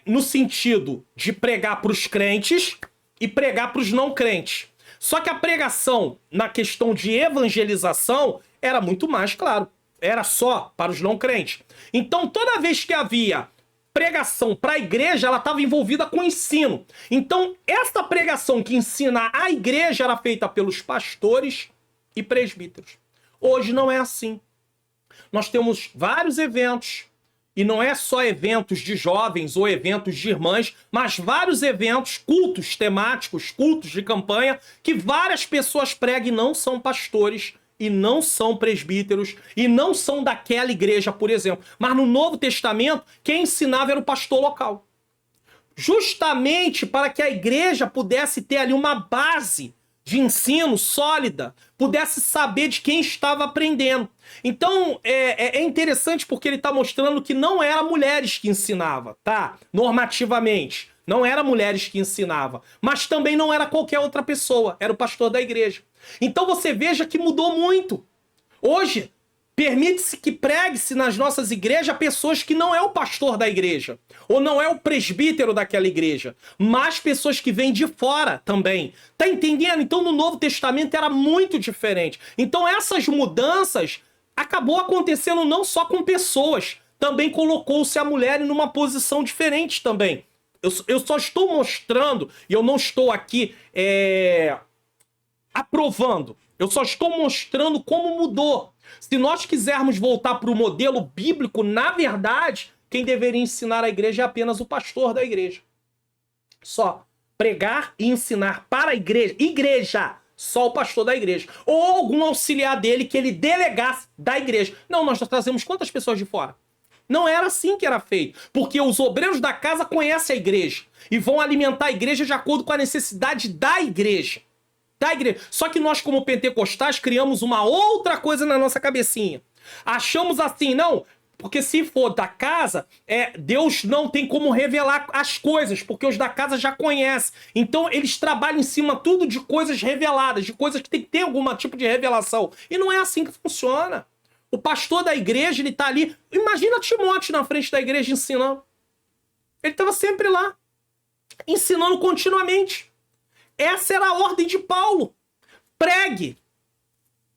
No sentido de pregar para os crentes e pregar para os não crentes. Só que a pregação na questão de evangelização era muito mais, claro. Era só para os não crentes. Então, toda vez que havia pregação para a igreja, ela estava envolvida com ensino. Então, essa pregação que ensina a igreja era feita pelos pastores e presbíteros. Hoje não é assim. Nós temos vários eventos, e não é só eventos de jovens ou eventos de irmãs, mas vários eventos, cultos temáticos, cultos de campanha, que várias pessoas pregam e não são pastores, e não são presbíteros, e não são daquela igreja, por exemplo. Mas no Novo Testamento, quem ensinava era o pastor local. Justamente para que a igreja pudesse ter ali uma base de ensino sólida, pudesse saber de quem estava aprendendo. Então, é interessante porque ele está mostrando que não era mulheres que ensinava, tá? Normativamente. Não era mulheres que ensinava. Mas também não era qualquer outra pessoa. Era o pastor da igreja. Então você veja que mudou muito. Hoje, permite-se que pregue-se nas nossas igrejas pessoas que não é o pastor da igreja, ou não é o presbítero daquela igreja, mas pessoas que vêm de fora também. Tá entendendo? Então no Novo Testamento era muito diferente. Então essas mudanças acabou acontecendo não só com pessoas, também colocou-se a mulher em uma posição diferente também. Eu só estou mostrando, e eu não estou aqui aprovando, eu só estou mostrando como mudou. Se nós quisermos voltar para o modelo bíblico, na verdade, quem deveria ensinar a igreja é apenas o pastor da igreja. Só. Pregar e ensinar para a igreja. Igreja! Só o pastor da igreja. Ou algum auxiliar dele que ele delegasse da igreja. Não, nós trazemos quantas pessoas de fora? Não era assim que era feito. Porque os obreiros da casa conhecem a igreja. E vão alimentar a igreja de acordo com a necessidade da igreja. Só que nós, como pentecostais, criamos uma outra coisa na nossa cabecinha. Achamos assim, não, porque se for da casa, Deus não tem como revelar as coisas, porque os da casa já conhecem. Então eles trabalham em cima tudo de coisas reveladas, de coisas que tem que ter algum tipo de revelação. E não é assim que funciona. O pastor da igreja, ele tá ali. Imagina Timóteo na frente da igreja ensinando. Ele estava sempre lá, ensinando continuamente. Essa era a ordem de Paulo. Pregue.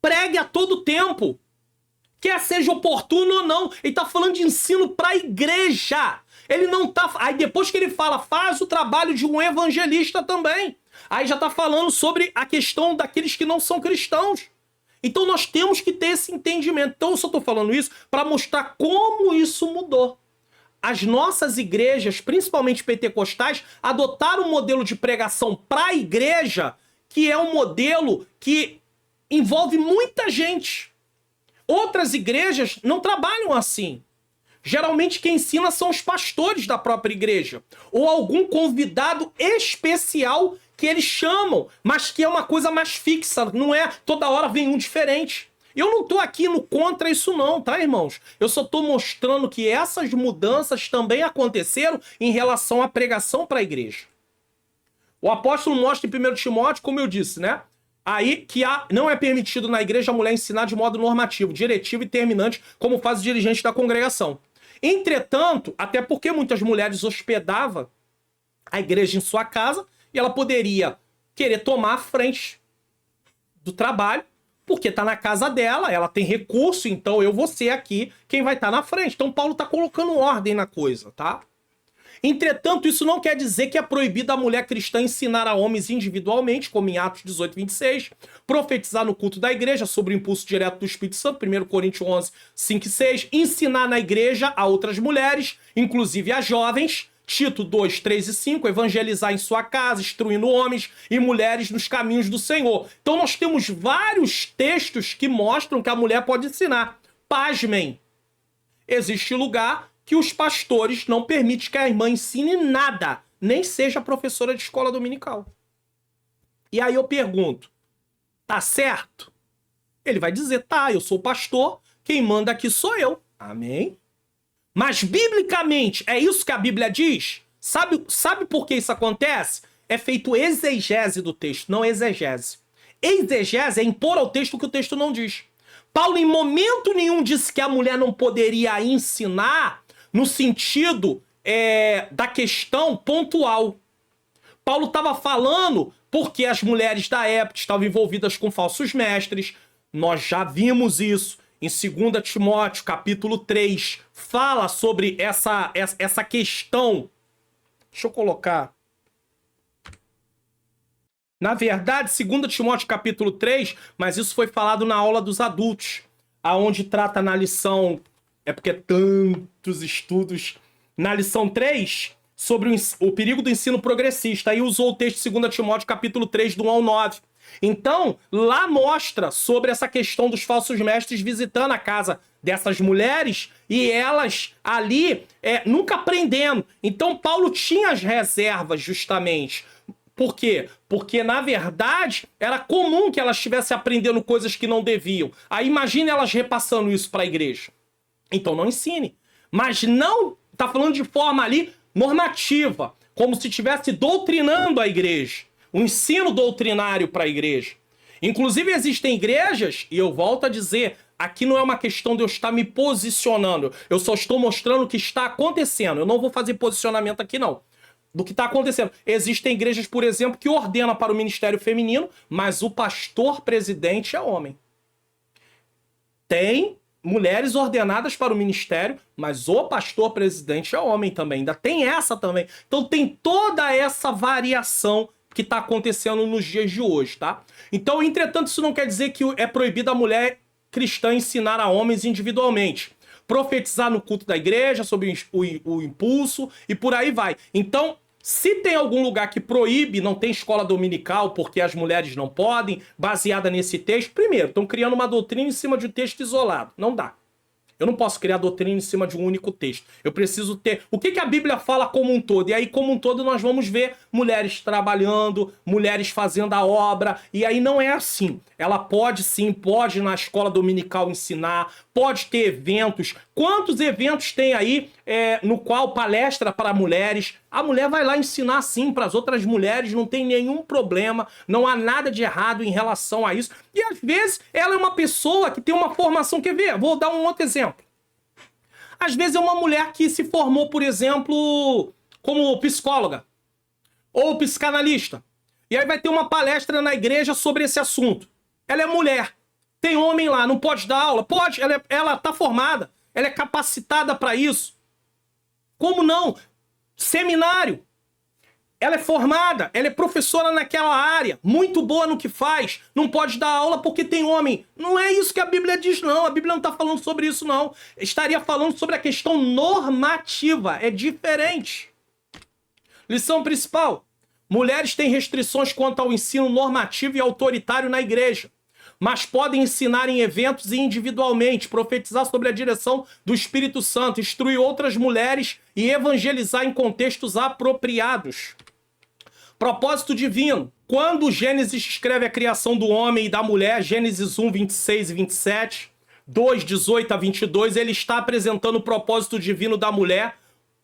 Pregue a todo tempo. Quer seja oportuno ou não. Ele tá falando de ensino para a igreja. Ele não tá... Aí depois que ele fala, faz o trabalho de um evangelista também. Aí já tá falando sobre a questão daqueles que não são cristãos. Então nós temos que ter esse entendimento. Então eu só tô falando isso para mostrar como isso mudou. As nossas igrejas, principalmente pentecostais, adotaram um modelo de pregação para a igreja que é um modelo que envolve muita gente. Outras igrejas não trabalham assim. Geralmente quem ensina são os pastores da própria igreja. Ou algum convidado especial que eles chamam, mas que é uma coisa mais fixa. Não é toda hora vem um diferente. Eu não tô aqui no contra isso não, tá, irmãos? Eu só tô mostrando que essas mudanças também aconteceram em relação à pregação para a igreja. O apóstolo mostra em 1 Timóteo, como eu disse, né? Aí que não é permitido na igreja a mulher ensinar de modo normativo, diretivo e terminante, como faz o dirigente da congregação. Entretanto, até porque muitas mulheres hospedavam a igreja em sua casa e ela poderia querer tomar a frente do trabalho, porque está na casa dela, ela tem recurso, então eu vou ser aqui quem vai estar na frente. Então Paulo está colocando ordem na coisa, tá? Entretanto, isso não quer dizer que é proibido a mulher cristã ensinar a homens individualmente, como em Atos 18, 26, profetizar no culto da igreja sobre o impulso direto do Espírito Santo, 1 Coríntios 11, 5 e 6, ensinar na igreja a outras mulheres, inclusive a jovens, Tito 2, 3 e 5, evangelizar em sua casa, instruindo homens e mulheres nos caminhos do Senhor. Então nós temos vários textos que mostram que a mulher pode ensinar. Pasmem, existe lugar que os pastores não permitem que a irmã ensine nada, nem seja professora de escola dominical. E aí eu pergunto, tá certo? Ele vai dizer, tá, eu sou pastor, quem manda aqui sou eu. Amém? Mas biblicamente, é isso que a Bíblia diz? Sabe por que isso acontece? É feito exegese do texto, não exegese. Exegese é impor ao texto o que o texto não diz. Paulo em momento nenhum disse que a mulher não poderia ensinar no sentido da questão pontual. Paulo estava falando porque as mulheres da época estavam envolvidas com falsos mestres. Nós já vimos isso em 2 Timóteo, capítulo 3. Fala sobre essa questão. Deixa eu colocar. Na verdade, 2 Timóteo, capítulo 3, mas isso foi falado na aula dos adultos, aonde trata na lição... É porque tantos estudos na lição 3 sobre o perigo do ensino progressista. Aí usou o texto de 2 Timóteo, capítulo 3, do 1 ao 9. Então, lá mostra sobre essa questão dos falsos mestres visitando a casa dessas mulheres e elas ali nunca aprendendo. Então, Paulo tinha as reservas justamente. Por quê? Porque, na verdade, era comum que elas estivessem aprendendo coisas que não deviam. Aí imagine elas repassando isso para a igreja. Então não ensine. Mas não está falando de forma ali normativa, como se estivesse doutrinando a igreja. O ensino doutrinário para a igreja. Inclusive existem igrejas, e eu volto a dizer, aqui não é uma questão de eu estar me posicionando. Eu só estou mostrando o que está acontecendo. Eu não vou fazer posicionamento aqui não. Do que está acontecendo. Existem igrejas, por exemplo, que ordenam para o ministério feminino, mas o pastor presidente é homem. Tem mulheres ordenadas para o ministério, mas o pastor presidente é homem também. Ainda tem essa também. Então tem toda essa variação que está acontecendo nos dias de hoje, tá? Então, entretanto, isso não quer dizer que é proibido a mulher cristã ensinar a homens individualmente. Profetizar no culto da igreja sobre o impulso e por aí vai. Então, se tem algum lugar que proíbe, não tem escola dominical porque as mulheres não podem, baseada nesse texto, primeiro, estão criando uma doutrina em cima de um texto isolado. Não dá. Eu não posso criar doutrina em cima de um único texto. Eu preciso ter... O que a Bíblia fala como um todo? E aí, como um todo, nós vamos ver mulheres trabalhando, mulheres fazendo a obra. E aí não é assim. Ela pode sim, pode na escola dominical ensinar, pode ter eventos. Quantos eventos tem aí no qual palestra para mulheres? A mulher vai lá ensinar sim para as outras mulheres, não tem nenhum problema, não há nada de errado em relação a isso. E às vezes ela é uma pessoa que tem uma formação, quer ver? Vou dar um outro exemplo. Às vezes é uma mulher que se formou, por exemplo, como psicóloga ou psicanalista. E aí vai ter uma palestra na igreja sobre esse assunto. Ela é mulher. Tem homem lá, não pode dar aula? Pode, ela tá formada, ela é capacitada para isso. Como não? Seminário. Ela é formada, ela é professora naquela área, muito boa no que faz, não pode dar aula porque tem homem. Não é isso que a Bíblia diz, não. A Bíblia não está falando sobre isso, não. Estaria falando sobre a questão normativa, é diferente. Lição principal: mulheres têm restrições quanto ao ensino normativo e autoritário na igreja, mas podem ensinar em eventos e individualmente, profetizar sobre a direção do Espírito Santo, instruir outras mulheres e evangelizar em contextos apropriados. Propósito divino. Quando Gênesis escreve a criação do homem e da mulher, Gênesis 1, 26 e 27, 2, 18 a 22, ele está apresentando o propósito divino da mulher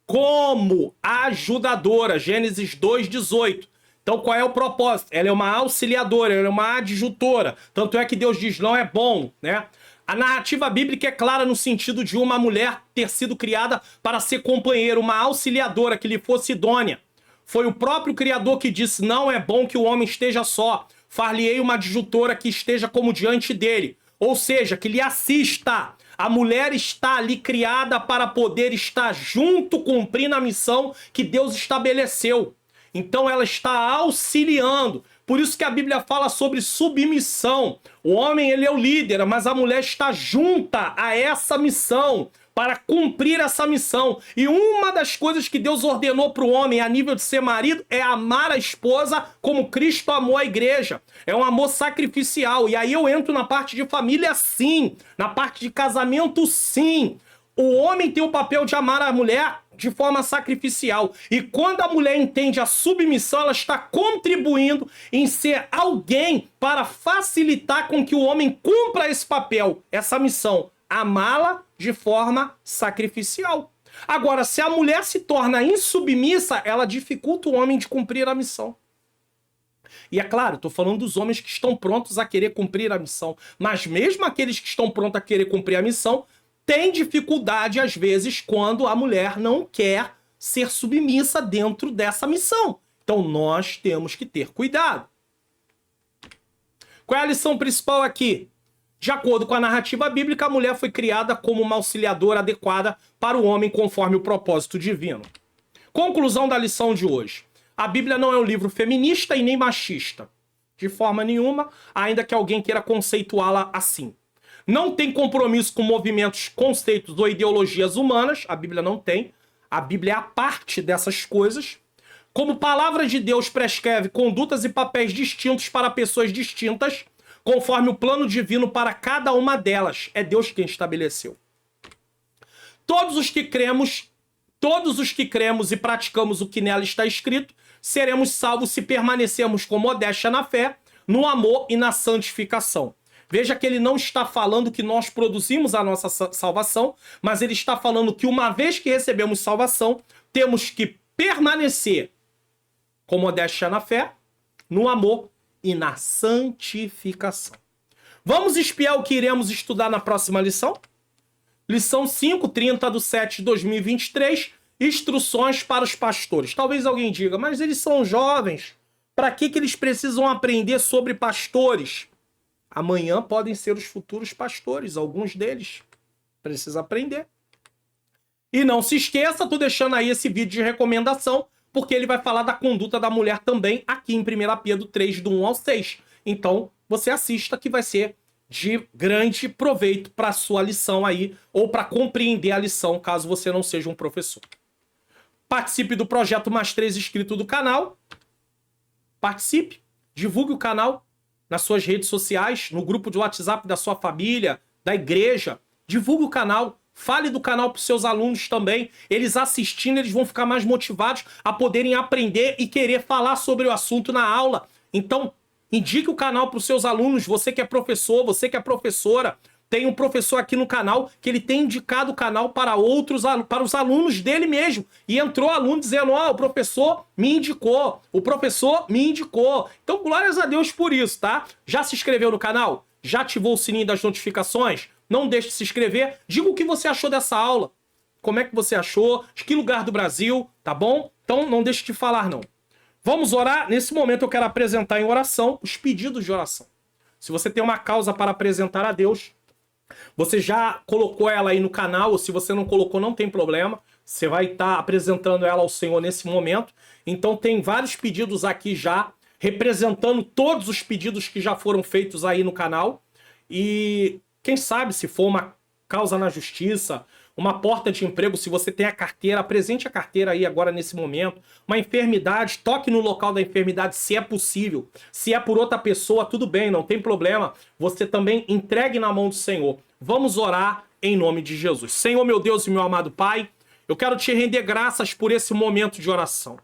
como ajudadora, Gênesis 2, 18. Então qual é o propósito? Ela é uma auxiliadora, ela é uma adjutora. Tanto é que Deus diz, não é bom, né? A narrativa bíblica é clara no sentido de uma mulher ter sido criada para ser companheira, uma auxiliadora que lhe fosse idônea. Foi o próprio Criador que disse, não é bom que o homem esteja só. Far-lhe-ei uma adjutora que esteja como diante dele. Ou seja, que lhe assista. A mulher está ali criada para poder estar junto cumprindo a missão que Deus estabeleceu. Então ela está auxiliando. Por isso que a Bíblia fala sobre submissão. O homem, ele é o líder, mas a mulher está junta a essa missão, para cumprir essa missão. E uma das coisas que Deus ordenou para o homem a nível de ser marido é amar a esposa como Cristo amou a igreja. É um amor sacrificial. E aí eu entro na parte de família, sim. Na parte de casamento, sim. O homem tem o papel de amar a mulher de forma sacrificial. E quando a mulher entende a submissão, ela está contribuindo em ser alguém para facilitar com que o homem cumpra esse papel, essa missão. Amá-la de forma sacrificial. Agora, se a mulher se torna insubmissa, ela dificulta o homem de cumprir a missão. E é claro, estou falando dos homens que estão prontos a querer cumprir a missão. Mas mesmo aqueles que estão prontos a querer cumprir a missão, têm dificuldade, às vezes, quando a mulher não quer ser submissa dentro dessa missão. Então, nós temos que ter cuidado. Qual é a lição principal aqui? De acordo com a narrativa bíblica, a mulher foi criada como uma auxiliadora adequada para o homem conforme o propósito divino. Conclusão da lição de hoje. A Bíblia não é um livro feminista e nem machista. De forma nenhuma, ainda que alguém queira conceituá-la assim. Não tem compromisso com movimentos, conceitos ou ideologias humanas. A Bíblia não tem. A Bíblia é a parte dessas coisas. Como palavra de Deus prescreve condutas e papéis distintos para pessoas distintas, conforme o plano divino para cada uma delas. É Deus quem estabeleceu. Todos os que cremos e praticamos o que nela está escrito, seremos salvos se permanecermos com modéstia na fé, no amor e na santificação. Veja que ele não está falando que nós produzimos a nossa salvação, mas ele está falando que uma vez que recebemos salvação, temos que permanecer com modéstia na fé, no amor e na santificação. Vamos espiar o que iremos estudar na próxima lição? Lição 5, 30/7/2023, instruções para os pastores. Talvez alguém diga, mas eles são jovens, para que eles precisam aprender sobre pastores? Amanhã podem ser os futuros pastores, alguns deles. Precisa aprender. E não se esqueça, tô deixando aí esse vídeo de recomendação, porque ele vai falar da conduta da mulher também, aqui em 1 Pedro 3, do 1 ao 6. Então, você assista que vai ser de grande proveito para a sua lição aí, ou para compreender a lição, caso você não seja um professor. Participe do projeto Mais 3 inscrito do canal. Participe, divulgue o canal nas suas redes sociais, no grupo de WhatsApp da sua família, da igreja. Divulgue o canal. Fale do canal para os seus alunos também. Eles assistindo, eles vão ficar mais motivados a poderem aprender e querer falar sobre o assunto na aula. Então, indique o canal para os seus alunos. Você que é professor, você que é professora. Tem um professor aqui no canal que ele tem indicado o canal para para os alunos dele mesmo. E entrou aluno dizendo, o professor me indicou. O professor me indicou. Então, glórias a Deus por isso, tá? Já se inscreveu no canal? Já ativou o sininho das notificações? Não deixe de se inscrever. Diga o que você achou dessa aula. Como é que você achou? De que lugar do Brasil, tá bom? Então não deixe de falar, não. Vamos orar? Nesse momento eu quero apresentar em oração os pedidos de oração. Se você tem uma causa para apresentar a Deus, você já colocou ela aí no canal, ou se você não colocou, não tem problema. Você vai estar apresentando ela ao Senhor nesse momento. Então tem vários pedidos aqui já, representando todos os pedidos que já foram feitos aí no canal. E quem sabe, se for uma causa na justiça, uma porta de emprego, se você tem a carteira, apresente a carteira aí agora nesse momento. Uma enfermidade, toque no local da enfermidade se é possível. Se é por outra pessoa, tudo bem, não tem problema. Você também entregue na mão do Senhor. Vamos orar em nome de Jesus. Senhor, meu Deus e meu amado Pai, eu quero te render graças por esse momento de oração.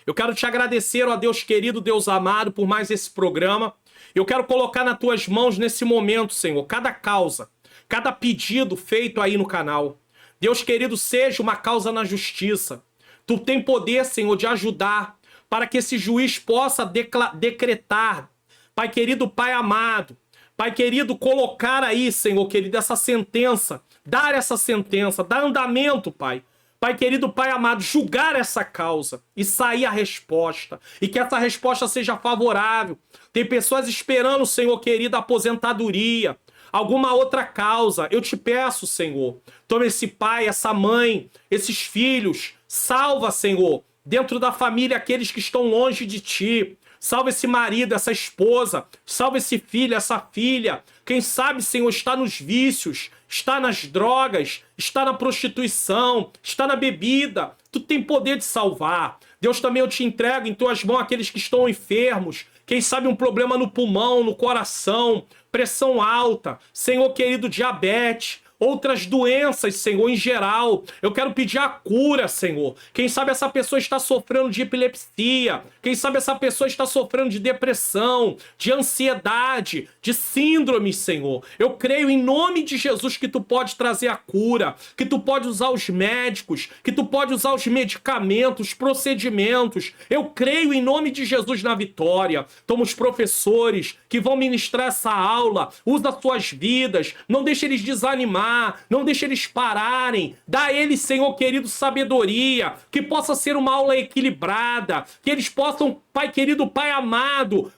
Eu quero te agradecer, ó Deus querido, Deus amado, por mais esse programa. Eu quero colocar nas tuas mãos nesse momento, Senhor, cada causa, cada pedido feito aí no canal. Deus querido, seja uma causa na justiça. Tu tem poder, Senhor, de ajudar para que esse juiz possa decretar. Pai querido, Pai amado, Pai querido, colocar aí, Senhor querido, essa sentença, dar essa sentença, dar andamento, Pai. Pai querido, Pai amado, julgar essa causa e sair a resposta. E que essa resposta seja favorável. Tem pessoas esperando, Senhor querido, aposentadoria, alguma outra causa. Eu te peço, Senhor, toma esse pai, essa mãe, esses filhos, salva, Senhor, dentro da família aqueles que estão longe de ti. Salva esse marido, essa esposa, salva esse filho, essa filha. Quem sabe, Senhor, está nos vícios, está nas drogas, está na prostituição, está na bebida. Tu tem poder de salvar. Deus, também eu te entrego em tuas mãos aqueles que estão enfermos. Quem sabe um problema no pulmão, no coração, pressão alta, Senhor querido, diabetes, outras doenças, Senhor, em geral. Eu quero pedir a cura, Senhor. Quem sabe essa pessoa está sofrendo de epilepsia. Quem sabe essa pessoa está sofrendo de depressão, de ansiedade, de síndrome, Senhor. Eu creio em nome de Jesus que tu pode trazer a cura, que tu pode usar os médicos, que tu pode usar os medicamentos, os procedimentos. Eu creio em nome de Jesus na vitória. Toma os professores que vão ministrar essa aula, usa suas vidas, não deixe eles desanimar, não deixe eles pararem, dá a eles, Senhor querido, sabedoria, que possa ser uma aula equilibrada, que eles possam, Pai querido, Pai amado,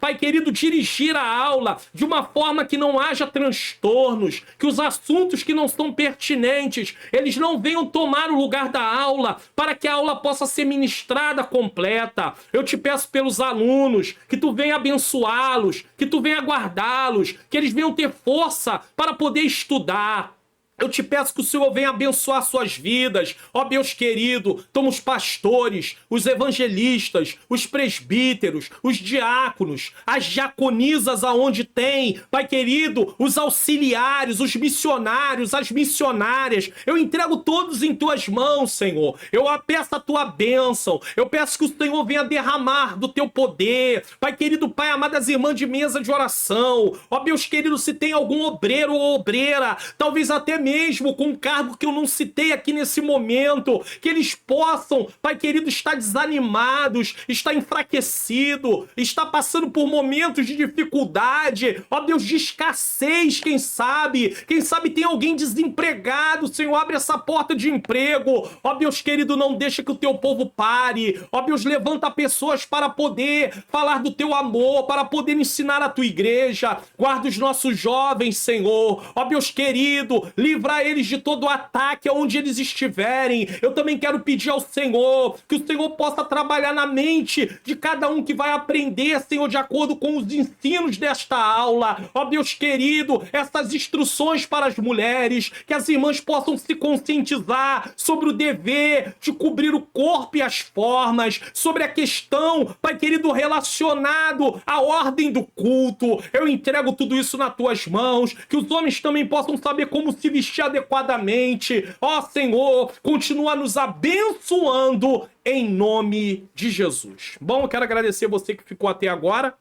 Pai querido, dirigir a aula de uma forma que não haja transtornos, que os assuntos que não são pertinentes, eles não venham tomar o lugar da aula, para que a aula possa ser ministrada completa. Eu te peço pelos alunos, que tu venha abençoá-los, que tu venha guardá-los, que eles venham ter força para poder estudar. Eu te peço que o Senhor venha abençoar suas vidas. Ó Deus querido, toma os pastores, os evangelistas, os presbíteros, os diáconos, as diaconisas aonde tem, Pai querido, os auxiliares, os missionários, as missionárias. Eu entrego todos em tuas mãos, Senhor. Eu peço a tua bênção. Eu peço que o Senhor venha derramar do teu poder. Pai querido, Pai amado, as irmãs de mesa de oração. Ó Deus querido, se tem algum obreiro ou obreira, talvez até mesmo com um cargo que eu não citei aqui nesse momento, que eles possam, Pai querido, estar desanimados, estar enfraquecido, estar passando por momentos de dificuldade, ó Deus, de escassez, quem sabe tem alguém desempregado, Senhor, abre essa porta de emprego, ó Deus querido, não deixa que o teu povo pare, ó Deus, levanta pessoas para poder falar do teu amor, para poder ensinar a tua igreja, guarda os nossos jovens, Senhor, ó Deus querido, livrar eles de todo o ataque aonde eles estiverem. Eu também quero pedir ao Senhor que o Senhor possa trabalhar na mente de cada um que vai aprender, Senhor, de acordo com os ensinos desta aula. Ó Deus querido, essas instruções para as mulheres, que as irmãs possam se conscientizar sobre o dever de cobrir o corpo e as formas, sobre a questão, Pai querido, relacionado à ordem do culto. Eu entrego tudo isso nas tuas mãos, que os homens também possam saber como se vestir adequadamente. Ó Senhor, continua nos abençoando em nome de Jesus. Bom, eu quero agradecer você que ficou até agora.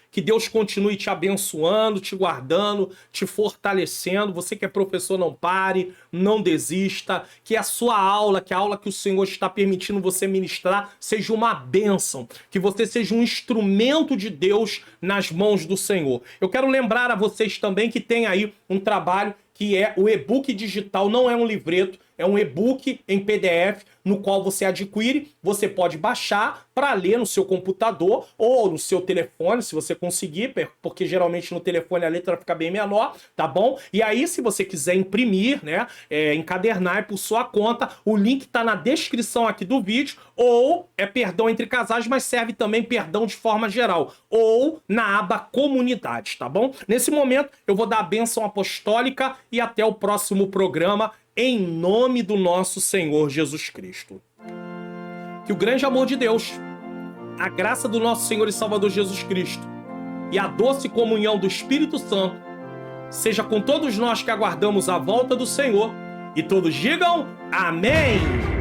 Que Deus continue te abençoando, te guardando, te fortalecendo. Você que é professor, não pare, não desista. Que a sua aula, que a aula que o Senhor está permitindo você ministrar, seja uma bênção. Que você seja um instrumento de Deus nas mãos do Senhor. Eu quero lembrar a vocês também que tem aí um trabalho que é o e-book digital, não é um livreto, É um e-book em PDF no qual você adquire, você pode baixar para ler no seu computador ou no seu telefone, se você conseguir, porque geralmente no telefone a letra fica bem menor, tá bom? E aí, se você quiser imprimir, né, encadernar por sua conta, o link tá na descrição aqui do vídeo, ou é perdão entre casais, mas serve também perdão de forma geral, ou na aba comunidade, tá bom? Nesse momento, eu vou dar a bênção apostólica e até o próximo programa, em nome do nosso Senhor Jesus Cristo. Que o grande amor de Deus, a graça do nosso Senhor e Salvador Jesus Cristo e a doce comunhão do Espírito Santo seja com todos nós que aguardamos a volta do Senhor, e todos digam amém!